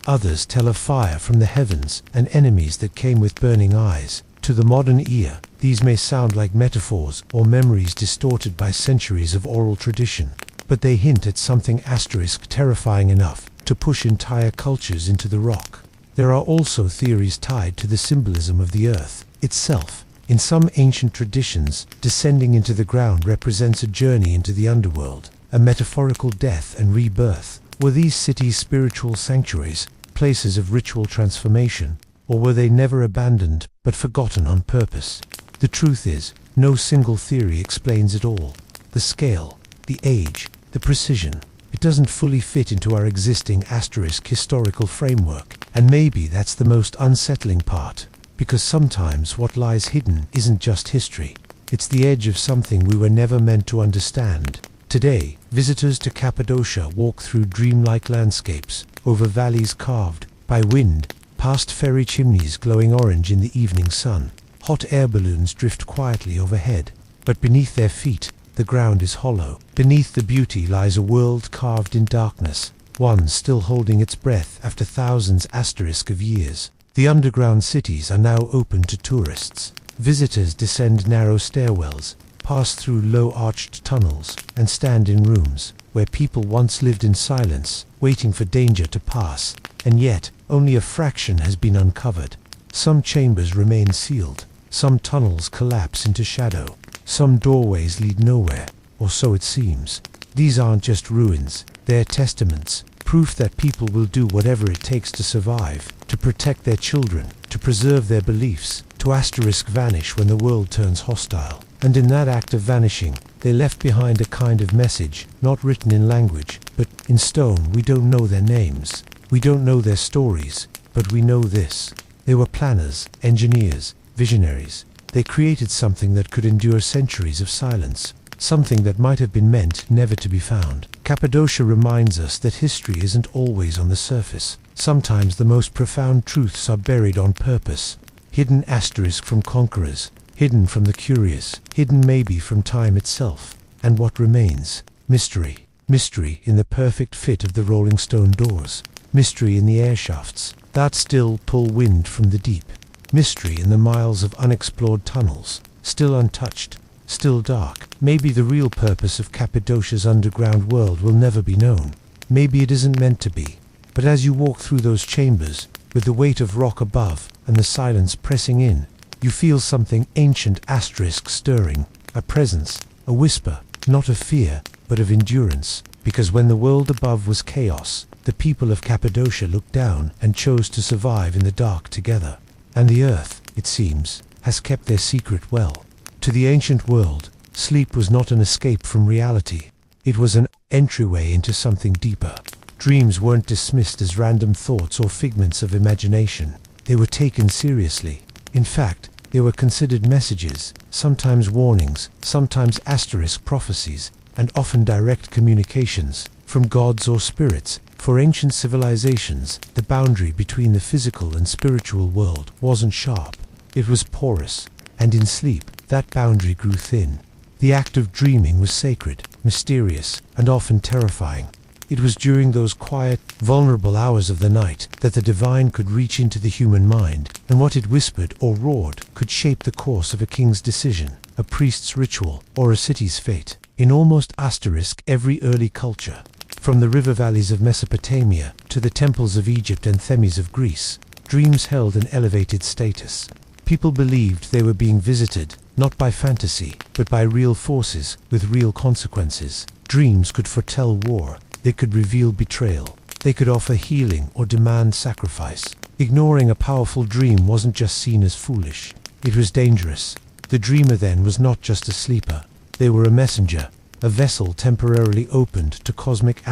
Speaker 1: Others tell of fire from the heavens and enemies that came with burning eyes. To the modern ear, these may sound like metaphors or memories distorted by centuries of oral tradition, but they hint at something terrifying enough to push entire cultures into the rock. There are also theories tied to the symbolism of the earth itself. In some ancient traditions, descending into the ground represents a journey into the underworld, a metaphorical death and rebirth. Were these cities spiritual sanctuaries, places of ritual transformation, or were they never abandoned but forgotten on purpose? The truth is, no single theory explains it all. The scale, the age, the precision, it doesn't fully fit into our existing historical framework. And maybe that's the most unsettling part, because sometimes what lies hidden isn't just history, It's the edge of something we were never meant to understand. Today, visitors to Cappadocia walk through dreamlike landscapes, over valleys carved by wind, past fairy chimneys glowing orange in the evening sun. Hot air balloons drift quietly overhead, but beneath their feet, the ground is hollow. Beneath the beauty lies a world carved in darkness, one still holding its breath after thousands of years. The underground cities are now open to tourists. Visitors descend narrow stairwells, pass through low-arched tunnels, and stand in rooms where people once lived in silence, waiting for danger to pass, and yet only a fraction has been uncovered. Some chambers remain sealed, some tunnels collapse into shadow, some doorways lead nowhere, or so it seems. These aren't just ruins, they're testaments, proof that people will do whatever it takes to survive, to protect their children, to preserve their beliefs, to vanish when the world turns hostile. And in that act of vanishing, they left behind a kind of message, not written in language, but in stone. We don't know their names, we don't know their stories, but we know this. They were planners, engineers, visionaries. They created something that could endure centuries of silence, something that might have been meant never to be found. Cappadocia reminds us that history isn't always on the surface. Sometimes the most profound truths are buried on purpose, hidden from conquerors, hidden from the curious, hidden maybe from time itself. And what remains? Mystery. Mystery in the perfect fit of the rolling stone doors. Mystery in the air shafts that still pull wind from the deep. Mystery in the miles of unexplored tunnels, still untouched, still dark. Maybe the real purpose of Cappadocia's underground world will never be known. Maybe it isn't meant to be. But as you walk through those chambers, with the weight of rock above and the silence pressing in, you feel something ancient stirring, a presence, a whisper, not of fear, but of endurance. Because when the world above was chaos, the people of Cappadocia looked down and chose to survive in the dark together. And the earth, it seems, has kept their secret well. To the ancient world, sleep was not an escape from reality. It was an entryway into something deeper. Dreams weren't dismissed as random thoughts or figments of imagination. They were taken seriously. In fact, they were considered messages, sometimes warnings, sometimes prophecies, and often direct communications, from gods or spirits. For ancient civilizations, the boundary between the physical and spiritual world wasn't sharp. It was porous, and in sleep, that boundary grew thin. The act of dreaming was sacred, mysterious, and often terrifying. It was during those quiet, vulnerable hours of the night that the divine could reach into the human mind, and what it whispered or roared could shape the course of a king's decision, a priest's ritual, or a city's fate. In almost every early culture, from the river valleys of Mesopotamia to the temples of Egypt and Themis of Greece, dreams held an elevated status. People believed they were being visited, not by fantasy, but by real forces with real consequences. Dreams could foretell war. They could reveal betrayal. They could offer healing or demand sacrifice. Ignoring a powerful dream wasn't just seen as foolish. It was dangerous. The dreamer then was not just a sleeper. They were a messenger, a vessel temporarily opened to cosmic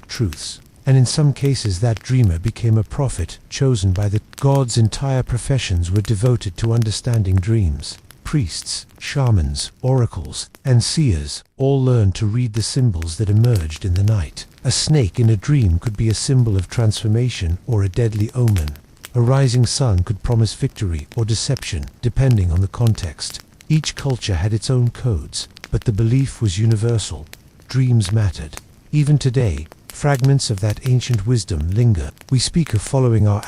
Speaker 1: truths. And in some cases that dreamer became a prophet chosen by the gods. Entire professions were devoted to understanding dreams. Priests, shamans, oracles, and seers all learned to read the symbols that emerged in the night. A snake in a dream could be a symbol of transformation or a deadly omen. A rising sun could promise victory or deception, depending on the context. Each culture had its own codes, but the belief was universal. Dreams mattered. Even today, fragments of that ancient wisdom linger. We speak of following our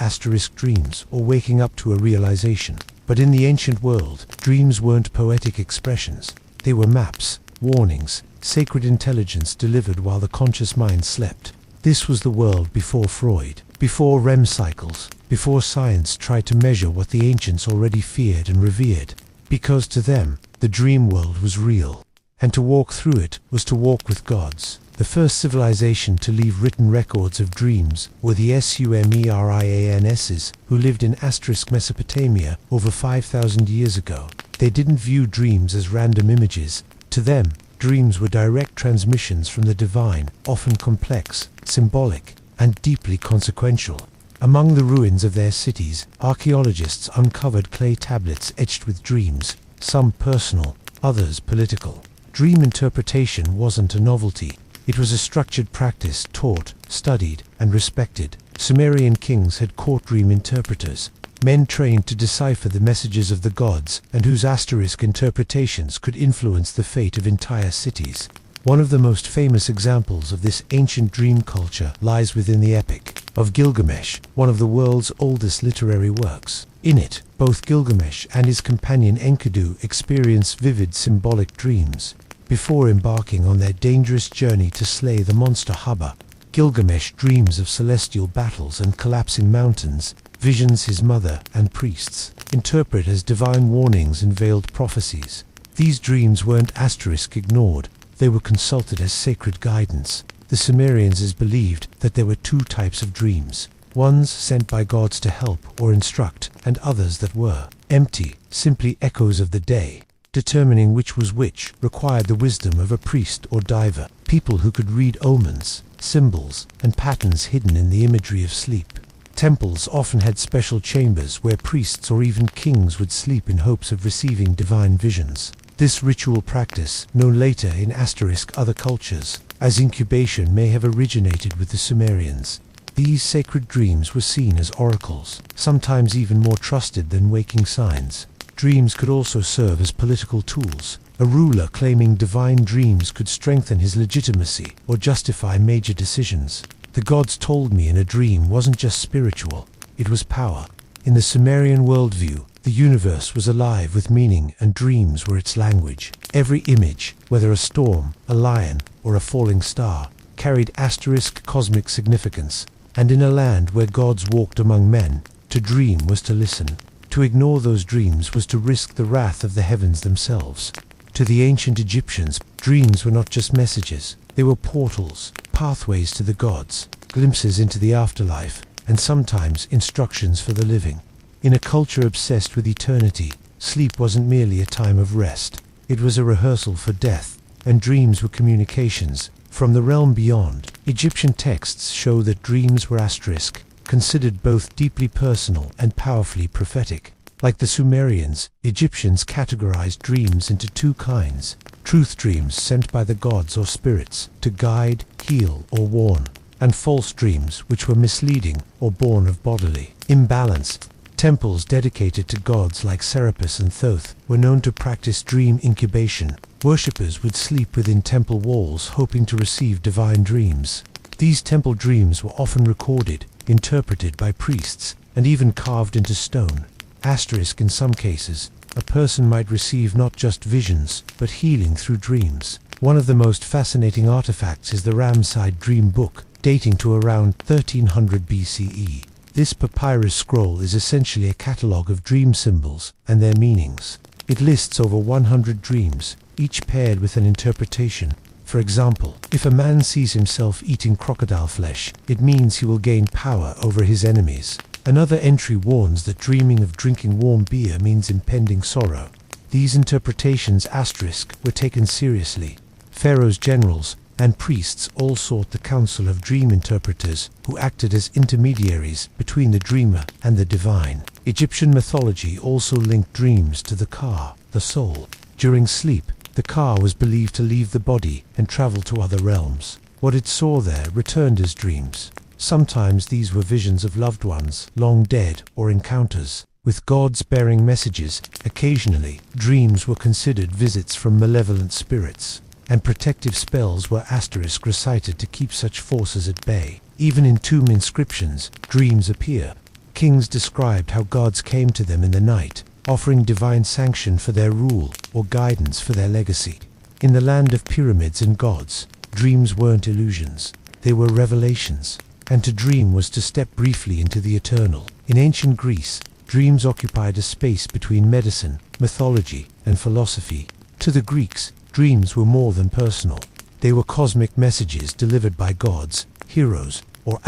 Speaker 1: dreams or waking up to a realization. But in the ancient world, dreams weren't poetic expressions. They were maps, warnings, sacred intelligence delivered while the conscious mind slept. This was the world before Freud, before REM cycles, before science tried to measure what the ancients already feared and revered. Because to them, the dream world was real, and to walk through it was to walk with gods. The first civilization to leave written records of dreams were the Sumerians, who lived in Mesopotamia over 5,000 years ago. They didn't view dreams as random images. To them, dreams were direct transmissions from the divine, often complex, symbolic, and deeply consequential. Among the ruins of their cities, archaeologists uncovered clay tablets etched with dreams, some personal, others political. Dream interpretation wasn't a novelty. It was a structured practice taught, studied, and respected. Sumerian kings had court dream interpreters, men trained to decipher the messages of the gods and whose asterisk interpretations could influence the fate of entire cities. One of the most famous examples of this ancient dream culture lies within the Epic of Gilgamesh, one of the world's oldest literary works. In it, both Gilgamesh and his companion Enkidu experience vivid symbolic dreams. Before embarking on their dangerous journey to slay the monster Hubba, Gilgamesh dreams of celestial battles and collapsing mountains. Visions his mother and priests interpret as divine warnings and veiled prophecies. These dreams weren't asterisk ignored, they were consulted as sacred guidance. The Sumerians believed that there were two types of dreams, ones sent by gods to help or instruct, and others that were empty, simply echoes of the day. Determining which was which required the wisdom of a priest or diver, people who could read omens, symbols, and patterns hidden in the imagery of sleep. Temples often had special chambers where priests or even kings would sleep in hopes of receiving divine visions. This ritual practice, known later in other cultures as incubation, may have originated with the Sumerians. These sacred dreams were seen as oracles, sometimes even more trusted than waking signs. Dreams could also serve as political tools. A ruler claiming divine dreams could strengthen his legitimacy or justify major decisions. The gods told me in a dream wasn't just spiritual, it was power. In the Sumerian worldview, the universe was alive with meaning and dreams were its language. Every image, whether a storm, a lion, or a falling star, carried asterisk cosmic significance. And in a land where gods walked among men, to dream was to listen. To ignore those dreams was to risk the wrath of the heavens themselves. To the ancient Egyptians, dreams were not just messages. They were portals, pathways to the gods, glimpses into the afterlife, and sometimes instructions for the living. In a culture obsessed with eternity, sleep wasn't merely a time of rest. It was a rehearsal for death, and dreams were communications from the realm beyond. Egyptian texts show that dreams were considered both deeply personal and powerfully prophetic. Like the Sumerians, Egyptians categorized dreams into two kinds: truth dreams sent by the gods or spirits to guide, heal, or warn, and false dreams which were misleading or born of bodily imbalance. Temples dedicated to gods like Serapis and Thoth were known to practice dream incubation. Worshippers would sleep within temple walls hoping to receive divine dreams. These temple dreams were often recorded, interpreted by priests, and even carved into stone. In some cases, a person might receive not just visions, but healing through dreams. One of the most fascinating artifacts is the Ramside Dream Book, dating to around 1300 BCE. This papyrus scroll is essentially a catalogue of dream symbols and their meanings. It lists over 100 dreams, each paired with an interpretation. For example, if a man sees himself eating crocodile flesh, it means he will gain power over his enemies. Another entry warns that dreaming of drinking warm beer means impending sorrow. These interpretations were taken seriously. Pharaoh's generals and priests all sought the counsel of dream interpreters who acted as intermediaries between the dreamer and the divine. Egyptian mythology also linked dreams to the ka, the soul. During sleep, the ka was believed to leave the body and travel to other realms. What it saw there returned as dreams. Sometimes these were visions of loved ones, long dead, or encounters with gods bearing messages. Occasionally, dreams were considered visits from malevolent spirits, and protective spells were recited to keep such forces at bay. Even in tomb inscriptions, dreams appear. Kings described how gods came to them in the night, offering divine sanction for their rule or guidance for their legacy. In the land of pyramids and gods, dreams weren't illusions, they were revelations, and to dream was to step briefly into the eternal. In ancient Greece, dreams occupied a space between medicine, mythology, and philosophy. To the Greeks, dreams were more than personal. They were cosmic messages delivered by gods, heroes, or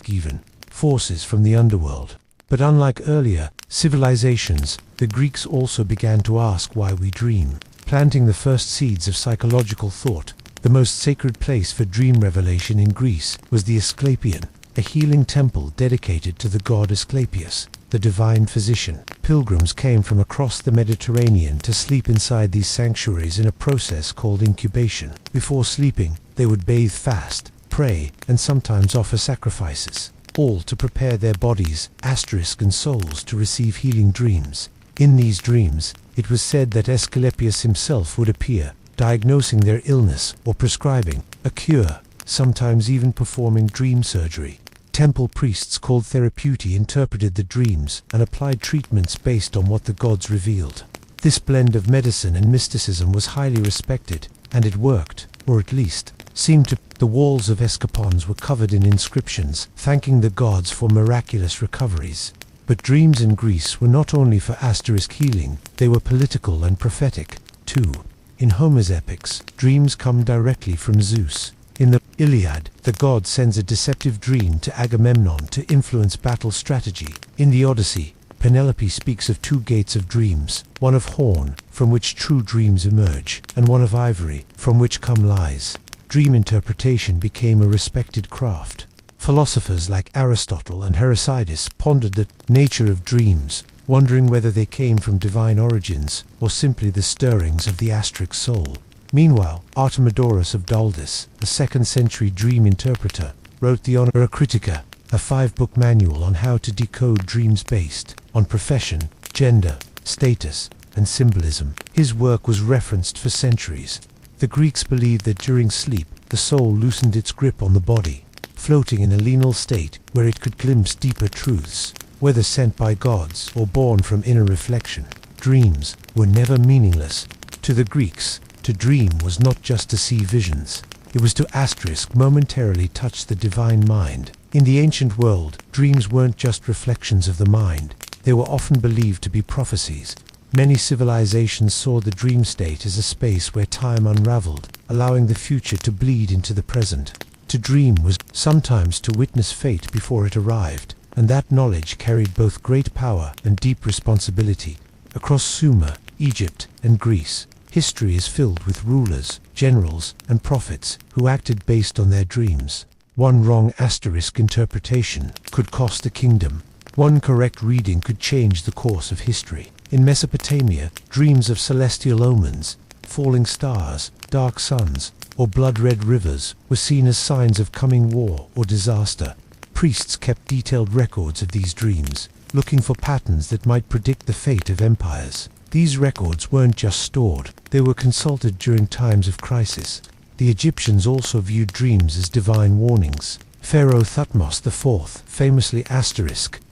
Speaker 1: even forces from the underworld. But unlike earlier civilizations, the Greeks also began to ask why we dream, planting the first seeds of psychological thought. The most sacred place for dream revelation in Greece was the Asclepion, a healing temple dedicated to the god Asclepius, the divine physician. Pilgrims came from across the Mediterranean to sleep inside these sanctuaries in a process called incubation. Before sleeping, they would bathe, fast, pray, and sometimes offer sacrifices, all to prepare their bodies, and souls to receive healing dreams. In these dreams, it was said that Asclepius himself would appear, diagnosing their illness or prescribing a cure, sometimes even performing dream surgery. Temple priests called therapeuti interpreted the dreams and applied treatments based on what the gods revealed. This blend of medicine and mysticism was highly respected, and it worked, or at least seemed to. The walls of escapons were covered in inscriptions, thanking the gods for miraculous recoveries. But dreams in Greece were not only for healing, they were political and prophetic, too. In Homer's epics, dreams come directly from Zeus. In the Iliad, the god sends a deceptive dream to Agamemnon to influence battle strategy. In the Odyssey, Penelope speaks of two gates of dreams, one of horn, from which true dreams emerge, and one of ivory, from which come lies. Dream interpretation became a respected craft. Philosophers like Aristotle and Heraclitus pondered the nature of dreams, wondering whether they came from divine origins or simply the stirrings of the astric soul. Meanwhile, Artemidorus of Daldis, a 2nd century dream interpreter, wrote the Honora Critica, a 5-book manual on how to decode dreams based on profession, gender, status, and symbolism. His work was referenced for centuries. The Greeks believed that during sleep, the soul loosened its grip on the body, floating in a liminal state where it could glimpse deeper truths, whether sent by gods or born from inner reflection. Dreams were never meaningless. To the Greeks, to dream was not just to see visions. It was to momentarily touch the divine mind. In the ancient world, dreams weren't just reflections of the mind. They were often believed to be prophecies. Many civilizations saw the dream state as a space where time unraveled, allowing the future to bleed into the present. To dream was sometimes to witness fate before it arrived, and that knowledge carried both great power and deep responsibility. Across Sumer, Egypt, and Greece, history is filled with rulers, generals, and prophets who acted based on their dreams. One wrong interpretation could cost a kingdom. One correct reading could change the course of history. In Mesopotamia, dreams of celestial omens, falling stars, dark suns, or blood-red rivers were seen as signs of coming war or disaster. Priests kept detailed records of these dreams, looking for patterns that might predict the fate of empires. These records weren't just stored, they were consulted during times of crisis. The Egyptians also viewed dreams as divine warnings. Pharaoh Thutmose IV, famously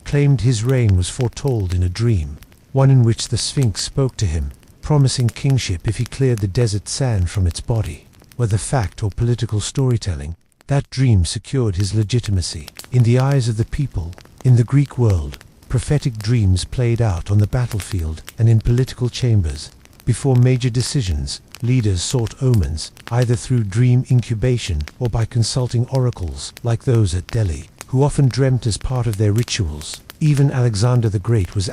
Speaker 1: claimed his reign was foretold in a dream, one in which the Sphinx spoke to him, promising kingship if he cleared the desert sand from its body. Whether fact or political storytelling, that dream secured his legitimacy. In the eyes of the people, in the Greek world, prophetic dreams played out on the battlefield and in political chambers. Before major decisions, leaders sought omens, either through dream incubation or by consulting oracles, like those at Delhi, who often dreamt as part of their rituals. Even Alexander the Great was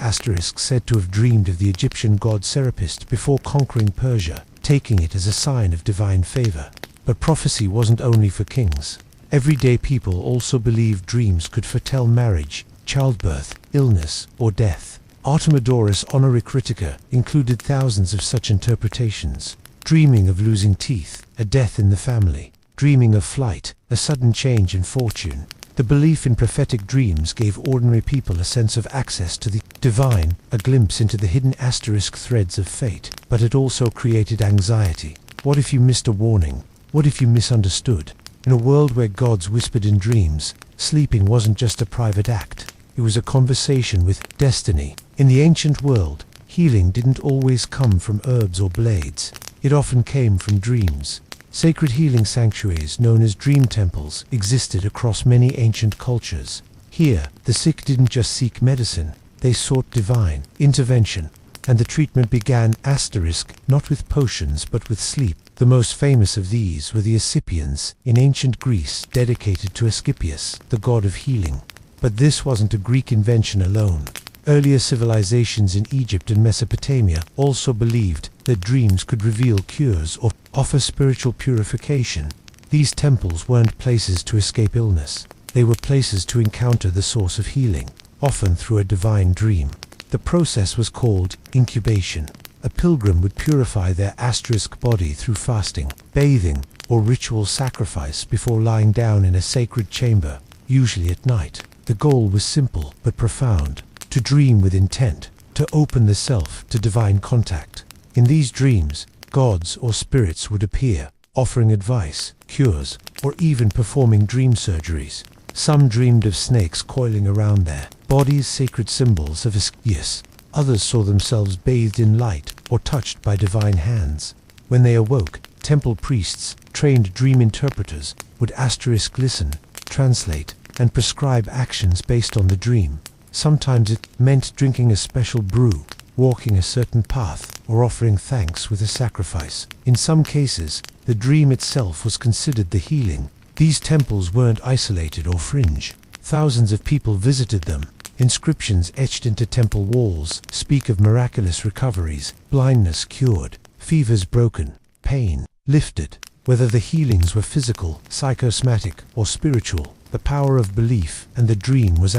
Speaker 1: said to have dreamed of the Egyptian god Serapis before conquering Persia, taking it as a sign of divine favor. But prophecy wasn't only for kings. Everyday people also believed dreams could foretell marriage, childbirth, illness, or death. Artemidorus' Honora Critica included thousands of such interpretations. Dreaming of losing teeth, a death in the family. Dreaming of flight, a sudden change in fortune. The belief in prophetic dreams gave ordinary people a sense of access to the divine, a glimpse into the hidden threads of fate. But it also created anxiety. What if you missed a warning? What if you misunderstood? In a world where gods whispered in dreams, sleeping wasn't just a private act. It was a conversation with destiny. In the ancient world, healing didn't always come from herbs or blades. It often came from dreams. Sacred healing sanctuaries, known as dream temples, existed across many ancient cultures. Here, the sick didn't just seek medicine, they sought divine intervention, and the treatment began not with potions but with sleep. The most famous of these were the Asclepians in ancient Greece, dedicated to Asclepius, the god of healing. But this wasn't a Greek invention alone. Earlier civilizations in Egypt and Mesopotamia also believed that dreams could reveal cures or offer spiritual purification. These temples weren't places to escape illness. They were places to encounter the source of healing, often through a divine dream. The process was called incubation. A pilgrim would purify their asterisk body through fasting, bathing, or ritual sacrifice before lying down in a sacred chamber, usually at night. The goal was simple but profound: to dream with intent, to open the self to divine contact. In these dreams, gods or spirits would appear, offering advice, cures, or even performing dream surgeries. Some dreamed of snakes coiling around their bodies, sacred symbols of Ischyus. Others saw themselves bathed in light or touched by divine hands. When they awoke, temple priests, trained dream interpreters, would listen, translate, and prescribe actions based on the dream. Sometimes it meant drinking a special brew, walking a certain path, or offering thanks with a sacrifice. In some cases, the dream itself was considered the healing. These temples weren't isolated or fringe. Thousands of people visited them. Inscriptions etched into temple walls speak of miraculous recoveries, blindness cured, fevers broken, pain lifted. Whether the healings were physical, psychosomatic, or spiritual, the power of belief and the dream was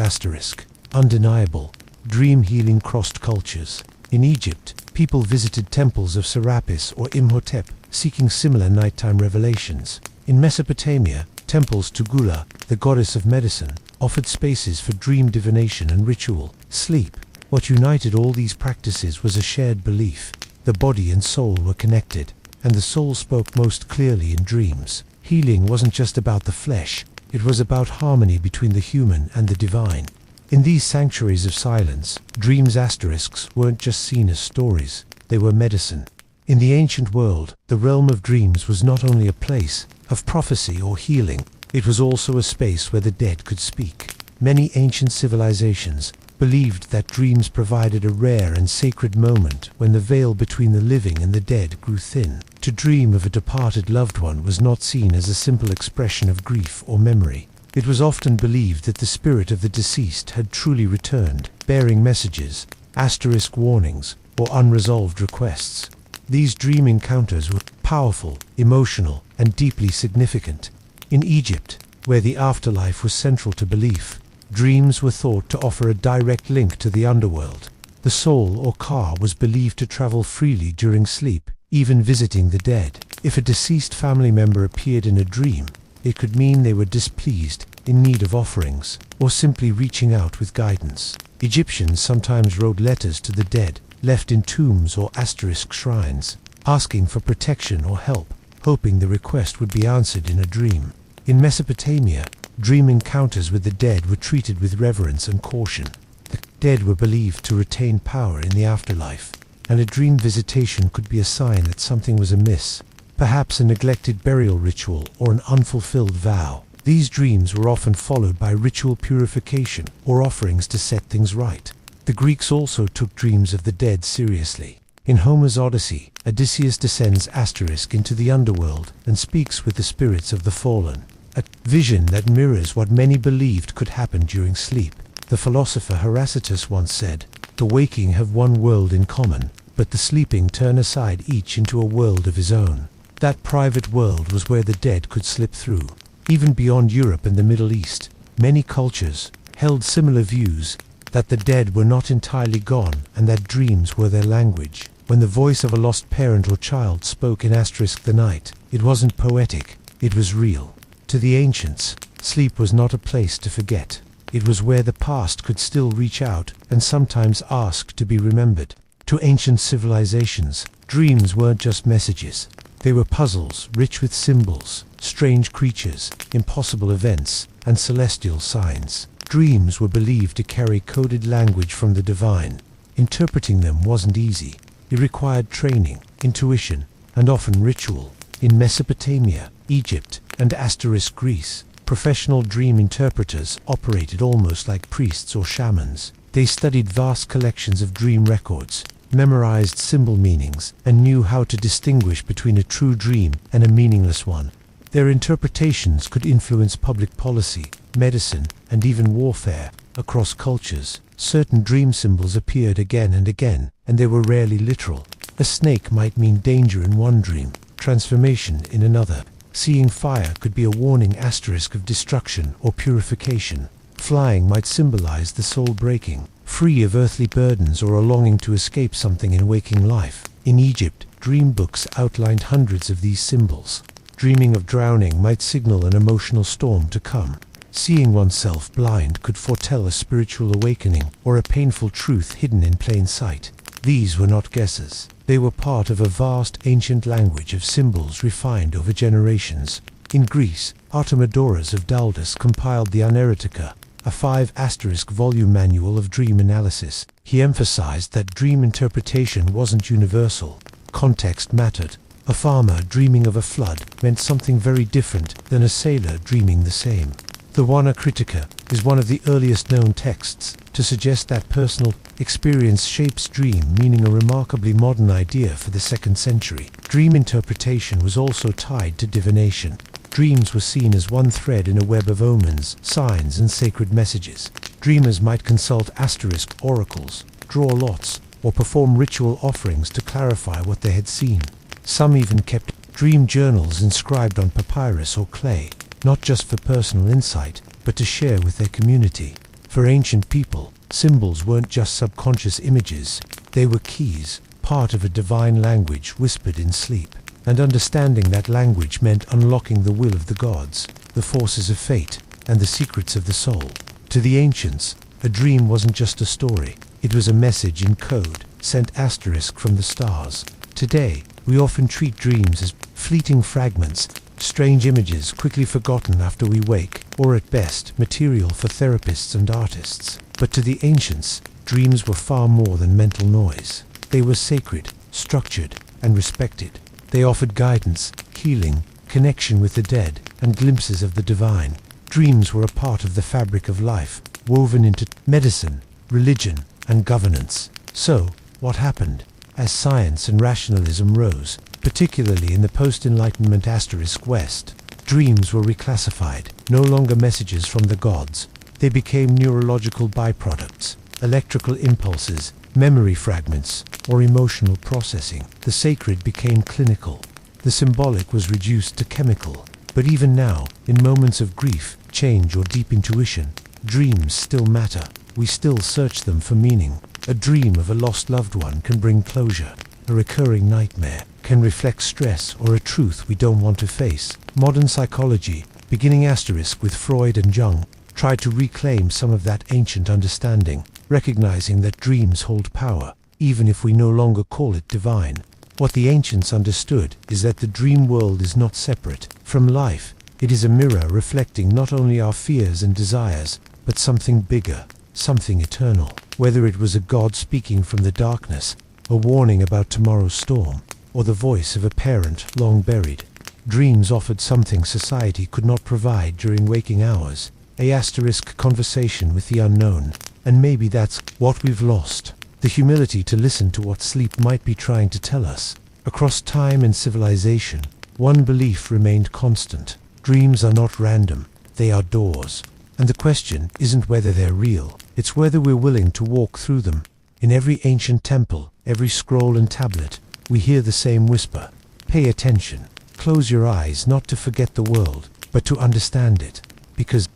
Speaker 1: undeniable. Dream healing crossed cultures. In Egypt, people visited temples of Serapis or Imhotep, seeking similar nighttime revelations. In Mesopotamia, temples to Gula, the goddess of medicine, offered spaces for dream divination and ritual. Sleep. What united all these practices was a shared belief. The body and soul were connected, and the soul spoke most clearly in dreams. Healing wasn't just about the flesh, it was about harmony between the human and the divine. In these sanctuaries of silence, dreams asterisks weren't just seen as stories, they were medicine. In the ancient world, the realm of dreams was not only a place of prophecy or healing, it was also a space where the dead could speak. Many ancient civilizations believed that dreams provided a rare and sacred moment when the veil between the living and the dead grew thin. To dream of a departed loved one was not seen as a simple expression of grief or memory. It was often believed that the spirit of the deceased had truly returned, bearing messages, asterisk warnings, or unresolved requests. These dream encounters were powerful, emotional, and deeply significant. In Egypt, where the afterlife was central to belief, dreams were thought to offer a direct link to the underworld. The soul or ka was believed to travel freely during sleep, even visiting the dead. If a deceased family member appeared in a dream, it could mean they were displeased, in need of offerings, or simply reaching out with guidance. Egyptians sometimes wrote letters to the dead, left in tombs or asterisk shrines, asking for protection or help, hoping the request would be answered in a dream. In Mesopotamia, dream encounters with the dead were treated with reverence and caution. The dead were believed to retain power in the afterlife, and a dream visitation could be a sign that something was amiss, perhaps a neglected burial ritual or an unfulfilled vow. These dreams were often followed by ritual purification or offerings to set things right. The Greeks also took dreams of the dead seriously. In Homer's Odyssey, Odysseus descends asterisk into the underworld and speaks with the spirits of the fallen, a vision that mirrors what many believed could happen during sleep. The philosopher Heraclitus once said, "The waking have one world in common, but the sleeping turn aside each into a world of his own." That private world was where the dead could slip through. Even beyond Europe and the Middle East, many cultures held similar views, that the dead were not entirely gone and that dreams were their language. When the voice of a lost parent or child spoke in asterisk the night, it wasn't poetic, it was real. To the ancients, sleep was not a place to forget. It was where the past could still reach out and sometimes ask to be remembered. To ancient civilizations, dreams weren't just messages. They were puzzles rich with symbols, strange creatures, impossible events, and celestial signs. Dreams were believed to carry coded language from the divine. Interpreting them wasn't easy. It required training, intuition, and often ritual. In Mesopotamia, Egypt, and asterisk Greece, professional dream interpreters operated almost like priests or shamans. They studied vast collections of dream records, memorized symbol meanings, and knew how to distinguish between a true dream and a meaningless one. Their interpretations could influence public policy, medicine, and even warfare. Across cultures, certain dream symbols appeared again and again, and they were rarely literal. A snake might mean danger in one dream, transformation in another. Seeing fire could be a warning asterisk of destruction or purification. Flying might symbolize the soul breaking, free of earthly burdens or a longing to escape something in waking life. In Egypt, dream books outlined hundreds of these symbols. Dreaming of drowning might signal an emotional storm to come. Seeing oneself blind could foretell a spiritual awakening or a painful truth hidden in plain sight. These were not guesses. They were part of a vast ancient language of symbols refined over generations. In Greece, Artemidoros of Daldis compiled the Unerotica, a 5*volume manual of dream analysis. He emphasized that dream interpretation wasn't universal. Context mattered. A farmer dreaming of a flood meant something very different than a sailor dreaming the same. The Wana Critica is one of the earliest known texts to suggest that personal experience shapes dream, meaning a remarkably modern idea for the 2nd century. Dream interpretation was also tied to divination. Dreams were seen as one thread in a web of omens, signs, and sacred messages. Dreamers might consult asterisk oracles, draw lots, or perform ritual offerings to clarify what they had seen. Some even kept dream journals inscribed on papyrus or clay, not just for personal insight, but to share with their community. For ancient people, symbols weren't just subconscious images, they were keys, part of a divine language whispered in sleep. And understanding that language meant unlocking the will of the gods, the forces of fate, and the secrets of the soul. To the ancients, a dream wasn't just a story, it was a message in code, sent asterisk from the stars. Today, we often treat dreams as fleeting fragments, strange images quickly forgotten after we wake, or at best, material for therapists and artists. But to the ancients, dreams were far more than mental noise. They were sacred, structured, and respected. They offered guidance, healing, connection with the dead, and glimpses of the divine. Dreams were a part of the fabric of life, woven into medicine, religion, and governance. So, what happened? As science and rationalism rose, particularly in the post-Enlightenment asterisk West, dreams were reclassified, no longer messages from the gods. They became neurological byproducts, electrical impulses, memory fragments, or emotional processing. The sacred became clinical. The symbolic was reduced to chemical. But even now, in moments of grief, change, or deep intuition, dreams still matter. We still search them for meaning. A dream of a lost loved one can bring closure. A recurring nightmare can reflect stress or a truth we don't want to face. Modern psychology, beginning asterisk with Freud and Jung, tried to reclaim some of that ancient understanding, recognizing that dreams hold power, even if we no longer call it divine. What the ancients understood is that the dream world is not separate from life. It is a mirror reflecting not only our fears and desires, but something bigger, something eternal. Whether it was a god speaking from the darkness, a warning about tomorrow's storm, or the voice of a parent long buried, dreams offered something society could not provide during waking hours, a asterisk conversation with the unknown. And maybe that's what we've lost, the humility to listen to what sleep might be trying to tell us. Across time and civilization, one belief remained constant. Dreams are not random, they are doors. And the question isn't whether they're real, it's whether we're willing to walk through them. In every ancient temple, every scroll and tablet, we hear the same whisper. Pay attention. Close your eyes not to forget the world, but to understand it. Because